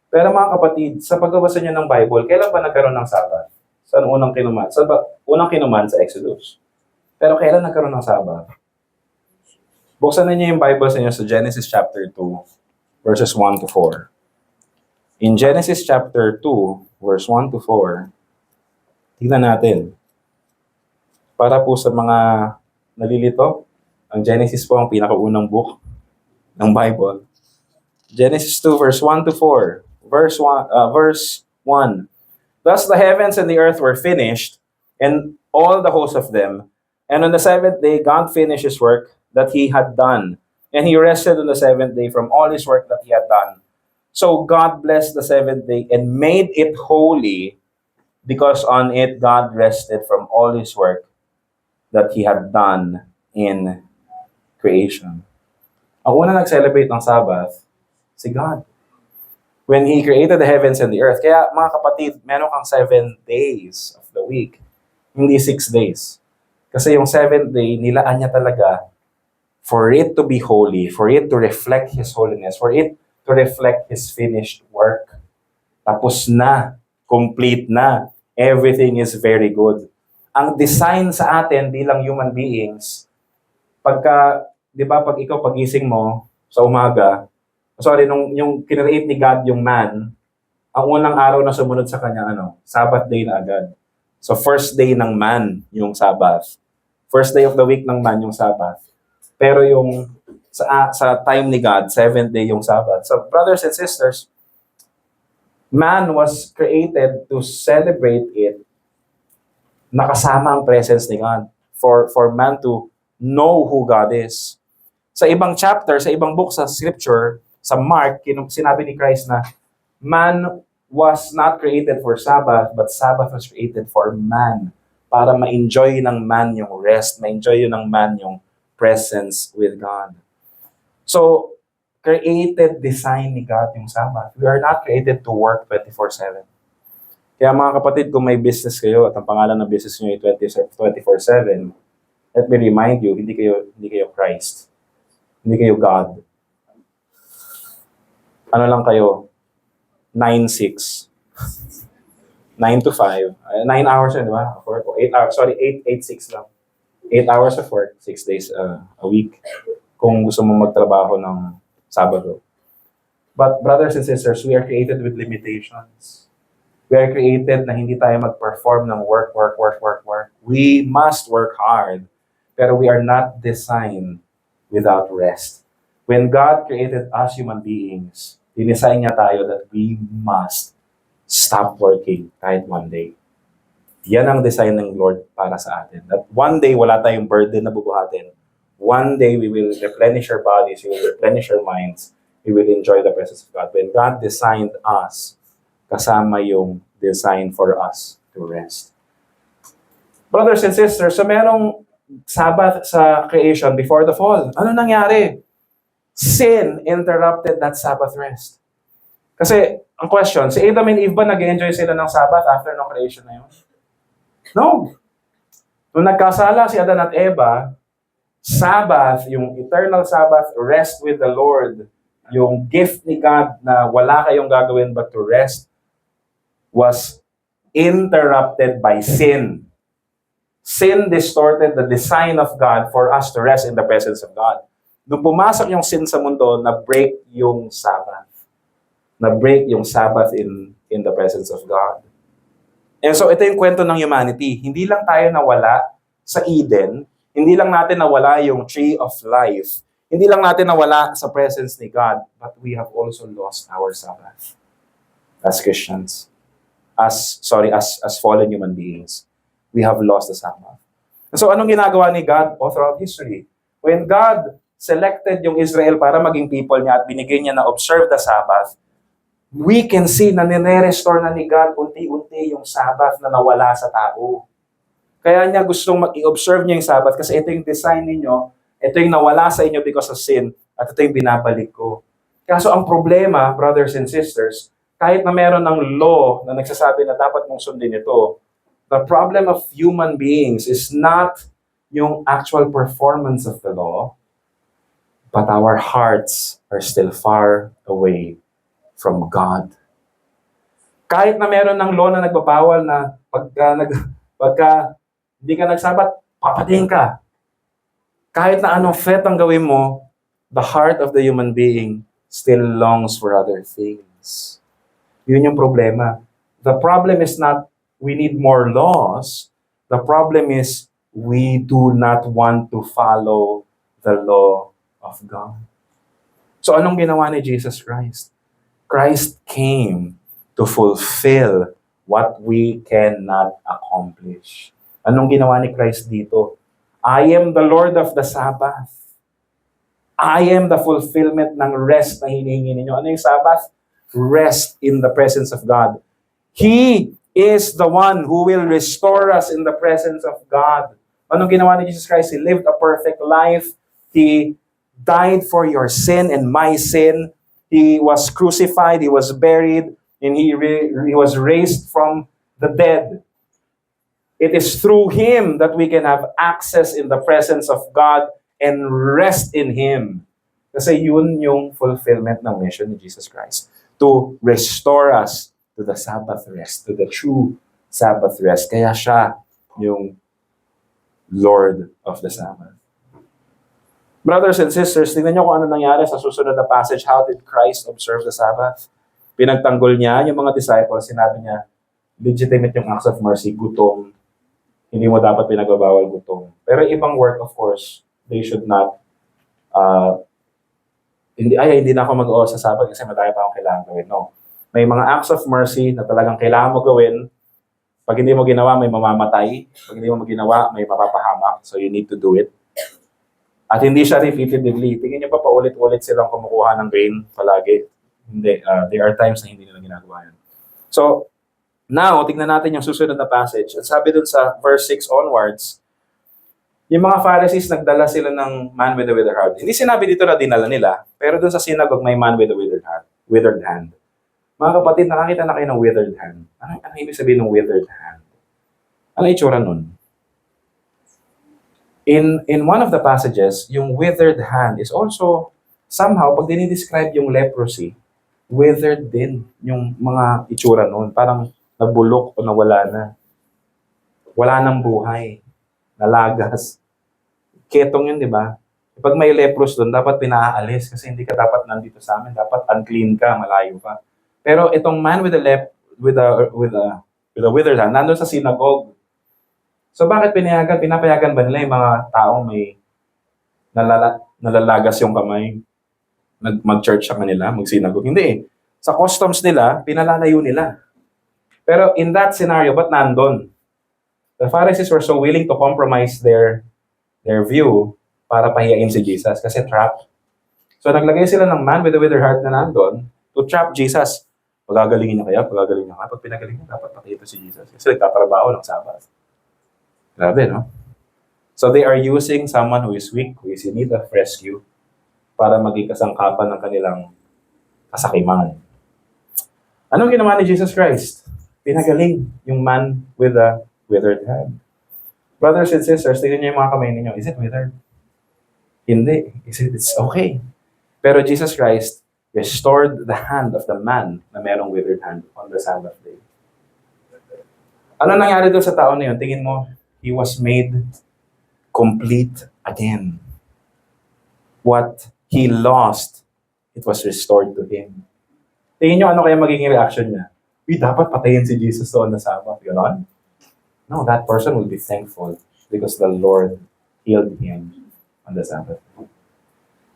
Speaker 1: Pero mga kapatid, sa pagbabasa niyo ng Bible, kailan ba nagkaroon ng Sabbath? Saan unang kinumand? Saan ba unang kinumand sa Exodus? Pero kailan nagkaroon ng Sabbath? Buksan niyo yung Bible sa inyo sa Genesis chapter 2, verses 1 to 4. In Genesis chapter 2, verse 1 to 4, tignan natin. Para po sa mga nalilito, ang Genesis po ang pinakaunang book ng Bible. Genesis 2, verse 1 to 4. Verse 1. Thus the heavens and the earth were finished, and all the hosts of them. And on the seventh day, God finished his work that he had done. And he rested on the seventh day from all his work that he had done. So God blessed the seventh day and made it holy, because on it God rested from all his work that he had done in creation. Ang una nag-celebrate ng Sabbath, si God. When He created the heavens and the earth. Kaya mga kapatid, meron kang 7 days of the week. Hindi 6 days. Kasi yung 7th day, nilaan niya talaga for it to be holy, for it to reflect His holiness, for it to reflect His finished work. Tapos na. Complete na. Everything is very good. Ang design sa atin bilang human beings, di ba, pag ikaw pagising mo sa umaga, yung kinreate ni God yung man, ang unang araw na sumunod sa kanya, Sabbath day na agad. So first day ng man yung Sabbath. First day of the week ng man yung Sabbath. Pero yung sa time ni God, 7th day yung Sabbath. So brothers and sisters, Man was created to celebrate it nakasama ang presence ni God. For man to know who God is. Sa ibang chapter, sa ibang book sa scripture, sa Mark, sinabi ni Christ na man was not created for Sabbath, but Sabbath was created for man. Para ma-enjoy ng man yung rest, ma-enjoy ng man yung presence with God. So, created design ni God yung Sabbath. We are not created to work 24/7. Kaya mga kapatid, kung may business kayo at ang pangalan ng business niyo ay 24/7, let me remind you, hindi kayo Christ. Hindi kayo God. Ano lang kayo? 9-6. 9 to 5. 9 hours yun, di ba? 8 hours, 8-6 lang. 8 hours of work, 6 days a week. Kung gusto mong magtrabaho ng Sabado. But brothers and sisters, we are created with limitations. We are created na hindi tayo mag-perform ng work. We must work hard. Pero we are not designed without rest. When God created us human beings, dinisign niya tayo that we must stop working kahit one day. Yan ang design ng Lord para sa atin. That one day, wala tayong burden na bubuhatin. One day, we will replenish our bodies, we will replenish our minds, we will enjoy the presence of God. When God designed us, kasama yung design for us to rest. Brothers and sisters, so merong Sabbath sa creation before the fall. Ano nangyari? Sin interrupted that Sabbath rest. Kasi, ang question, si Adam and Eve ba nag-enjoy sila ng Sabbath after ng creation na yun? No. Nung nagkasala si Adan at Eva, Sabbath, yung eternal Sabbath, rest with the Lord, yung gift ni God na wala kayong gagawin but to rest, was interrupted by sin. Sin distorted the design of God for us to rest in the presence of God. Nung pumasok yung sin sa mundo, na-break yung Sabbath. Na-break yung Sabbath in the presence of God. And so ito yung kwento ng humanity. Hindi lang tayo nawala sa Eden, hindi lang natin nawala yung tree of life, hindi lang natin nawala sa presence ni God, but we have also lost our Sabbath as Christians. As fallen human beings. We have lost the Sabbath. And so anong ginagawa ni God all throughout history? When God selected yung Israel para maging people niya at binigay niya na observe the Sabbath, we can see na nire-restore na ni God unti-unti yung Sabbath na nawala sa tao. Kaya niya gustong i-observe niya yung Sabbath kasi ito yung design ninyo, ito yung nawala sa inyo because of sin, at ito yung binabalik ko. Kaso ang problema, brothers and sisters, kahit na meron ng law na nagsasabi na dapat mong sundin ito, the problem of human beings is not yung actual performance of the law, but our hearts are still far away from God. Kahit na meron ng law na nagbabawal na pagka hindi ka nagsabat, papating ka. Kahit na anong fet ang gawin mo, the heart of the human being still longs for other things. Yun yung problema. The problem is not we need more laws. The problem is we do not want to follow the law of God. So anong ginawa ni Jesus Christ? Christ came to fulfill what we cannot accomplish. Anong ginawa ni Christ dito? I am the Lord of the Sabbath. I am the fulfillment ng rest na hinihingi ninyo. Ano yung Sabbath? Rest in the presence of God. He is the one who will restore us in the presence of God. Anong ginawa ni Jesus Christ? He lived a perfect life. He died for your sin and my sin. He was crucified, He was buried, and He was raised from the dead. It is through Him that we can have access in the presence of God and rest in Him. Kasi yun yung fulfillment ng mission ni Jesus Christ. To restore us to the Sabbath rest, to the true Sabbath rest. Kaya siya yung Lord of the Sabbath. Brothers and sisters, tingnan niyo kung ano nangyari sa susunod na passage. How did Christ observe the Sabbath? Pinagtanggol niya yung mga disciples, sinabi niya, legitimate yung acts of mercy, gutom. Hindi mo dapat pinagbabawal gutom. Pero ibang work, of course, they should not, hindi na ako mag-o sa Sabbath kasi madami pa akong kailangan gawin. No. May mga acts of mercy na talagang kailangan mo gawin. Pag hindi mo ginawa, may mamamatay. Pag hindi mo ginawa, may mapapahamak. So you need to do it. At hindi siya repeatedly. Tingin niyo pa paulit-ulit silang kumukuha ng grain palagi. Hindi. There are times na hindi nila ginagawa yan. So, now, tingnan natin yung susunod na passage. At sabi dun sa verse 6 onwards, yung mga Pharisees, nagdala sila ng man with a withered heart. Hindi sinabi dito na dinala nila, pero dun sa synagogue may man with a withered heart, withered hand. Mga kapatid, nakakita na kayo ng withered hand. Ano ibig sabihin ng withered hand? Ano itsura nun? In one of the passages, yung withered hand is also, somehow, pag dinidescribe yung leprosy, withered din yung mga itsura nun. Parang nabulok o nawala na. Wala nang buhay. Nalagas. Ketong yun, di ba? Pag may leprous doon, dapat pinaalis kasi hindi ka dapat nandito sa amin. Dapat unclean ka, malayo ka. Pero itong man with a withered hand, nandun sa synagogue. So bakit pinapayagan ba nila yung mga taong may nalalagas yung kamay? Mag-church sa kanila, mag-synagogue? Hindi eh. Sa customs nila, pinalalayo nila. Pero in that scenario, ba't nandun? The Pharisees were so willing to compromise their view para pahiyain si Jesus kasi trap. So naglagay sila ng man with a withered heart na nandun to trap Jesus. Pagagalingin niya kaya? Pagagalingin niya kaya? Pag pinagaling niya, dapat patay ito si Jesus. Kasi nagtatrabaho ng Sabbath. Grabe, no? So they are using someone who is weak, who is in need of rescue, para maging kasangkapan ng kanilang kasakiman. Anong ginawa ni Jesus Christ? Pinagaling yung man with a withered hand. Brothers and sisters, tignan niyo yung mga kamay ninyo. Is it withered? Hindi. It's okay. Pero Jesus Christ restored the hand of the man na merong withered hand on the Sabbath day. Ano nangyari doon sa tao na yun? Tingin mo, he was made complete again. What he lost, it was restored to him. Tingin nyo ano kaya magiging reaction niya? Dapat patayin si Jesus on the Sabbath. Ganon? No, that person will be thankful because the Lord healed him on the Sabbath.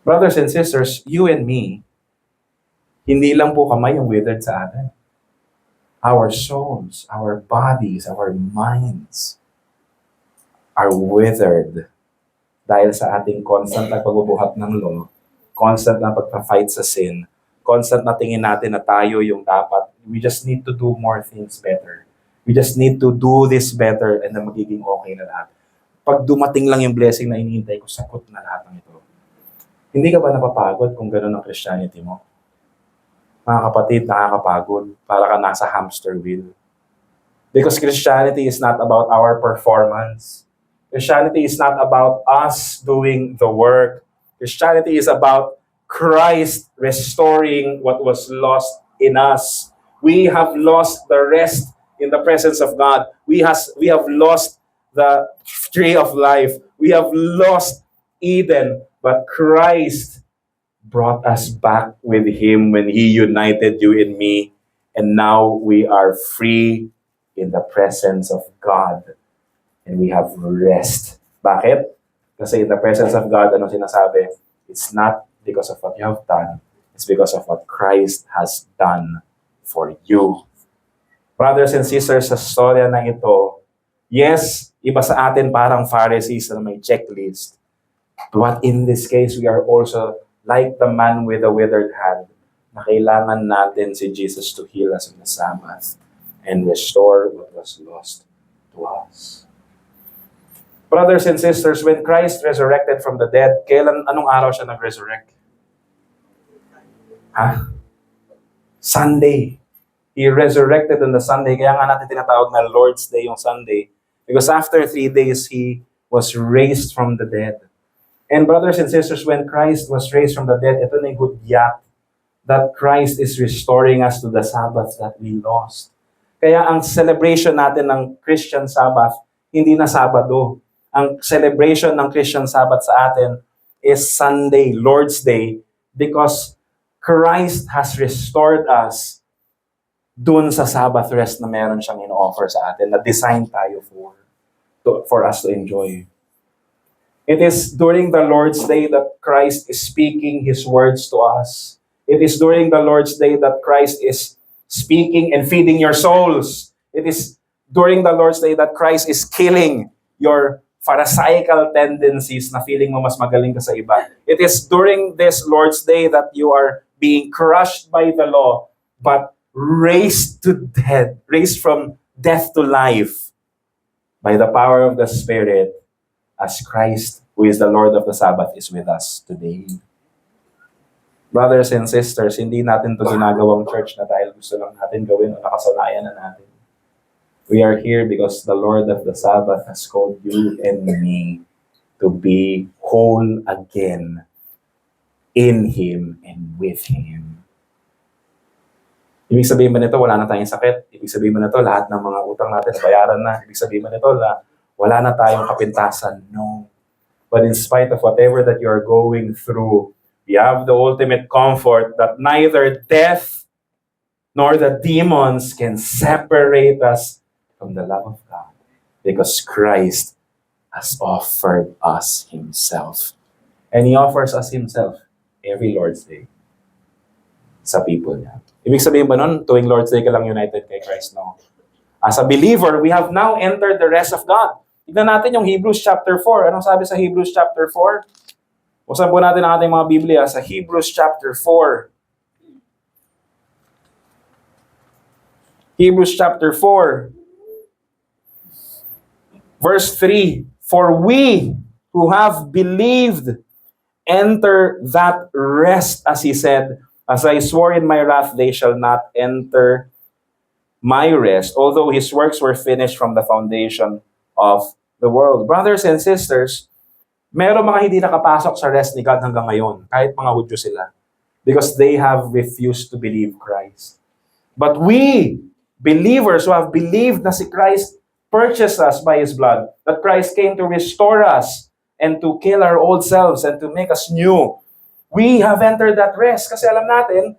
Speaker 1: Brothers and sisters, you and me, hindi lang po kamay yung withered sa atin. Our souls, our bodies, our minds are withered dahil sa ating constant na pagbubuhat ng law, constant na pagpa-fight sa sin, constant na tingin natin na tayo yung dapat. We just need to do more things better. We just need to do this better and na magiging okay na lahat. Pag dumating lang yung blessing na inihintay ko, sagot na lahat ng ito. Hindi ka ba napapagod kung gano'n ang Christianity mo? Mga kapatid, nakakapagod. Para ka nasa hamster wheel. Because Christianity is not about our performance. Christianity is not about us doing the work. Christianity is about Christ restoring what was lost in us. We have lost the rest in the presence of God. We have lost the tree of life. We have lost Eden. But Christ brought us back with Him when He united you and me. And now we are free in the presence of God. And we have rest. Bakit? Kasi in the presence of God, ano sinasabi? It's not because of what you have done. It's because of what Christ has done for you. Brothers and sisters, sa storya na ito, yes, iba sa atin parang Pharisees na may checklist. But in this case, we are also like the man with the withered hand na kailangan natin si Jesus to heal us on the Sabbath and restore what was lost to us. Brothers and sisters, when Christ resurrected from the dead, anong araw siya nag-resurrect? Sunday. He resurrected on the Sunday. Kaya nga natin tinatawag na Lord's Day yung Sunday. Because after 3 days, He was raised from the dead. And brothers and sisters, when Christ was raised from the dead, ito na yung hudyat that Christ is restoring us to the Sabbath that we lost. Kaya ang celebration natin ng Christian Sabbath, hindi na Sabado. Ang celebration ng Christian Sabbath sa atin is Sunday, Lord's Day, because Christ has restored us dun sa Sabbath rest na meron siyang in-offer sa atin, na design tayo for us to enjoy. It is during the Lord's Day that Christ is speaking His words to us. It is during the Lord's Day that Christ is speaking and feeding your souls. It is during the Lord's Day that Christ is killing your pharisaical tendencies na feeling mo mas magaling ka sa iba. It is during this Lord's Day that you are being crushed by the law, but raised from death to life by the power of the Spirit, as Christ, who is the Lord of the Sabbath, is with us today. Brothers and sisters, hindi natin to ginagawang church na dahil gusto lang natin gawin o nakasanayan na natin. We are here because the Lord of the Sabbath has called you and me to be whole again in Him and with Him. Ibig sabihin ba nito, wala na tayong sakit? Ibig sabihin ba nito, lahat ng mga utang natin bayaran na? Ibig sabihin ba nito, wala na tayong kapintasan? No. But in spite of whatever that you are going through, we have the ultimate comfort that neither death nor the demons can separate us from the love of God, because Christ has offered us Himself. And He offers us Himself every Lord's Day sa people niya. Ibig sabihin ba nun, tuwing Lord's Day ka lang united kay Christ? No. As a believer, we have now entered the rest of God. Tignan natin yung Hebrews chapter 4. Anong sabi sa Hebrews chapter 4? Buksan po natin ang ating mga Biblia sa Hebrews chapter 4. Hebrews chapter 4. Verse 3. For we who have believed enter that rest, as He said, as I swore in my wrath, they shall not enter my rest, although His works were finished from the foundation of the world. Brothers and sisters, meron mga hindi nakapasok sa rest ni God hanggang ngayon, kahit mga Hudyo sila, because they have refused to believe Christ. But we, believers who have believed na si Christ purchased us by His blood, that Christ came to restore us and to kill our old selves and to make us new, we have entered that rest. Kasi alam natin,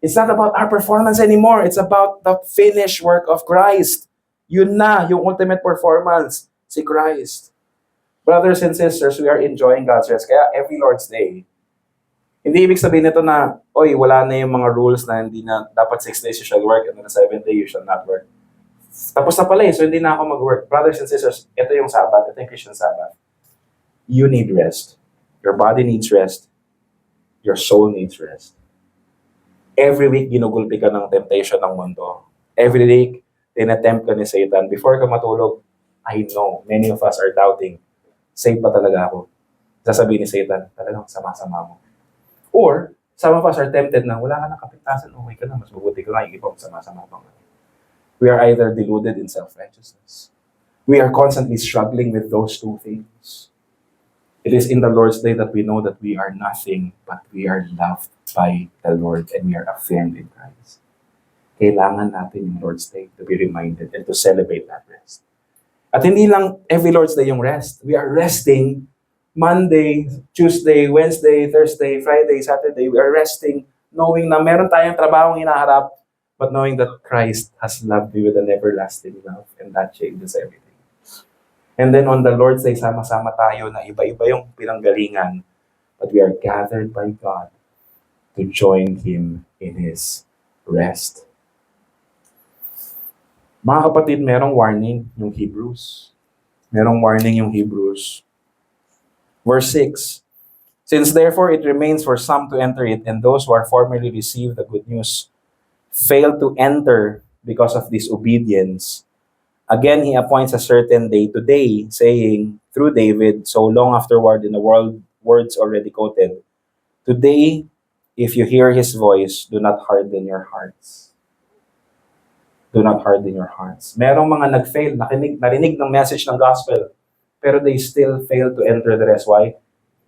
Speaker 1: it's not about our performance anymore. It's about the finished work of Christ. Yun na, yung ultimate performance, si Christ. Brothers and sisters, we are enjoying God's rest. Kaya every Lord's Day, hindi ibig sabihin nito na, oy, wala na yung mga rules na hindi na dapat 6 days you shall work and then the 7th day you shall not work. Tapos na pala so hindi na ako mag-work. Brothers and sisters, ito yung Sabbath, ito yung Christian Sabbath. You need rest. Your body needs rest. Your soul needs rest. Every week, ginugulpi ka ng temptation ng mundo. Every week, tinatempt ka ni Satan. Before ka matulog, I know, many of us are doubting, safe ba talaga ako? Sasabihin ni Satan, talagang sama-sama mo. Or, some of us are tempted na, wala ka ng kapintasan, okay ka na, mas mabuti ka nga, ikipag sama-sama pa. We are either deluded in self-righteousness. We are constantly struggling with those two things. It is in the Lord's Day that we know that we are nothing, but we are loved by the Lord and we are affirmed in Christ. Kailangan natin yung Lord's Day to be reminded and to celebrate that rest. At hindi lang every Lord's Day yung rest. We are resting Monday, Tuesday, Wednesday, Thursday, Friday, Saturday. We are resting knowing na meron tayong trabahong hinaharap, but knowing that Christ has loved you with an everlasting love, and that changes everything. And then on the Lord's Day, sama-sama tayo na iba-iba yung pinanggalingan, but we are gathered by God to join Him in His rest. Mga kapatid, merong warning yung Hebrews. Merong warning yung Hebrews. Verse 6, since therefore it remains for some to enter it, and those who are formerly received the good news fail to enter because of disobedience, again, He appoints a certain day today, saying, through David, so long afterward in the words already quoted, today, if you hear His voice, do not harden your hearts. Do not harden your hearts. Merong mga nag-fail, narinig ng message ng gospel, pero they still fail to enter the rest. Why?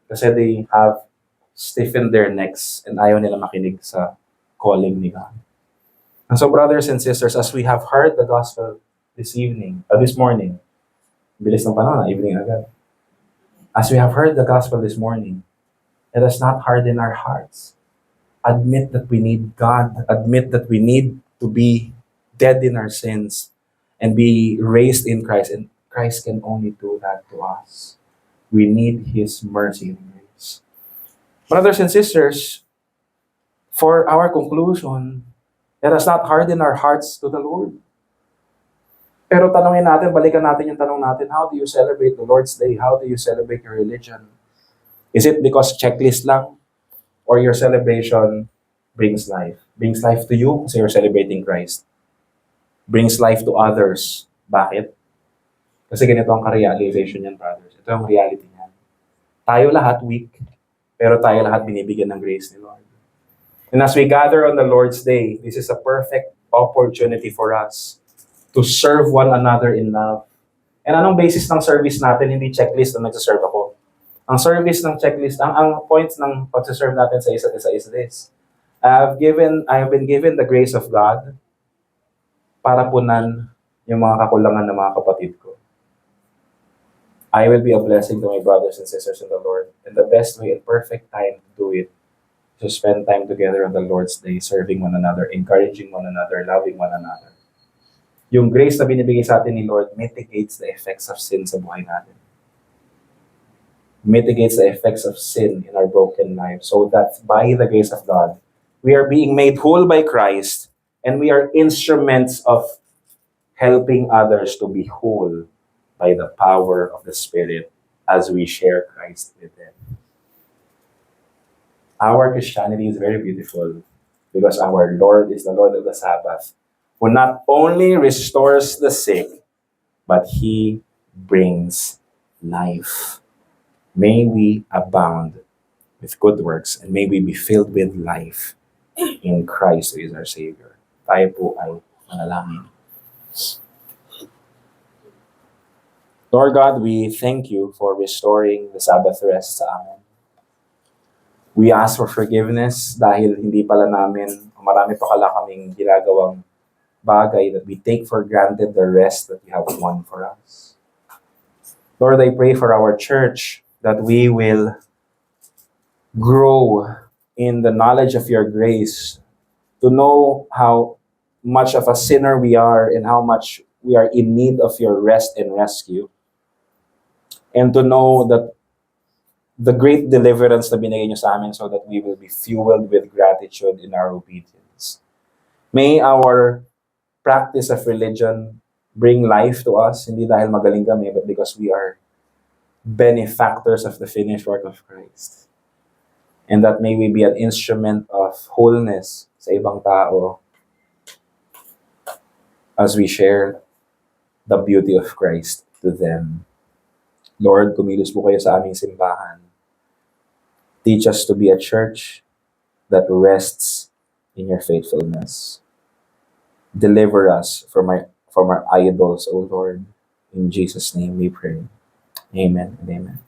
Speaker 1: Kasi they have stiffened their necks and ayaw nila makinig sa calling ni God. And so, brothers and sisters, as we have heard the gospel this morning, bilis ng panahon, evening agad. As we have heard the gospel this morning, let us not harden our hearts. Admit that we need God. Admit that we need to be dead in our sins and be raised in Christ. And Christ can only do that to us. We need His mercy and Brothers and sisters, for our conclusion, Let us not harden our hearts to the Lord. Pero tanongin natin, balikan natin yung tanong natin, how do you celebrate the Lord's Day? How do you celebrate your religion? Is it because checklist lang? Or your celebration brings life? Brings life to you kasi you're celebrating Christ. Brings life to others. Bakit? Kasi ganito ang ka-realization niyan, brothers. Ito ang reality niyan. Tayo lahat weak, pero tayo lahat binibigyan ng grace ni Lord. And as we gather on the Lord's Day, this is a perfect opportunity for us to serve one another in love. And anong basis ng service natin? Hindi checklist na nagsaserve ako. Ang service ng checklist, ang points ng pagsaserve natin sa isa't isa is this. I have been given the grace of God para punan yung mga kakulangan ng mga kapatid ko. I will be a blessing to my brothers and sisters in the Lord. And the best way and perfect time to do it is to spend time together on the Lord's Day, serving one another, encouraging one another, loving one another. Yung grace na binibigay sa atin ni Lord mitigates the effects of sin sa buhay natin. Mitigates the effects of sin in our broken lives so that by the grace of God, we are being made whole by Christ and we are instruments of helping others to be whole by the power of the Spirit as we share Christ with them. Our Christianity is very beautiful because our Lord is the Lord of the Sabbath, who not only restores the sick, but He brings life. May we abound with good works and may we be filled with life in Christ who is our Savior. Tayo po ay manalangin. Lord God, we thank you for restoring the Sabbath rest sa amin. We ask for forgiveness dahil hindi pala namin, marami pa kaming ginagawang bagay that we take for granted the rest that you have won for us. Lord, I pray for our church that we will grow in the knowledge of your grace, to know how much of a sinner we are and how much we are in need of your rest and rescue. And to know that the great deliverance na binigay niyo sa amin so that we will be fueled with gratitude in our obedience. May our practice of religion bring life to us, hindi dahil magaling kami, but because we are benefactors of the finished work of Christ. And that may we be an instrument of wholeness sa ibang tao as we share the beauty of Christ to them. Lord, kumilos po kayo sa aming simbahan. Teach us to be a church that rests in your faithfulness. Deliver us from our idols, O Lord. In Jesus' name we pray. Amen and amen.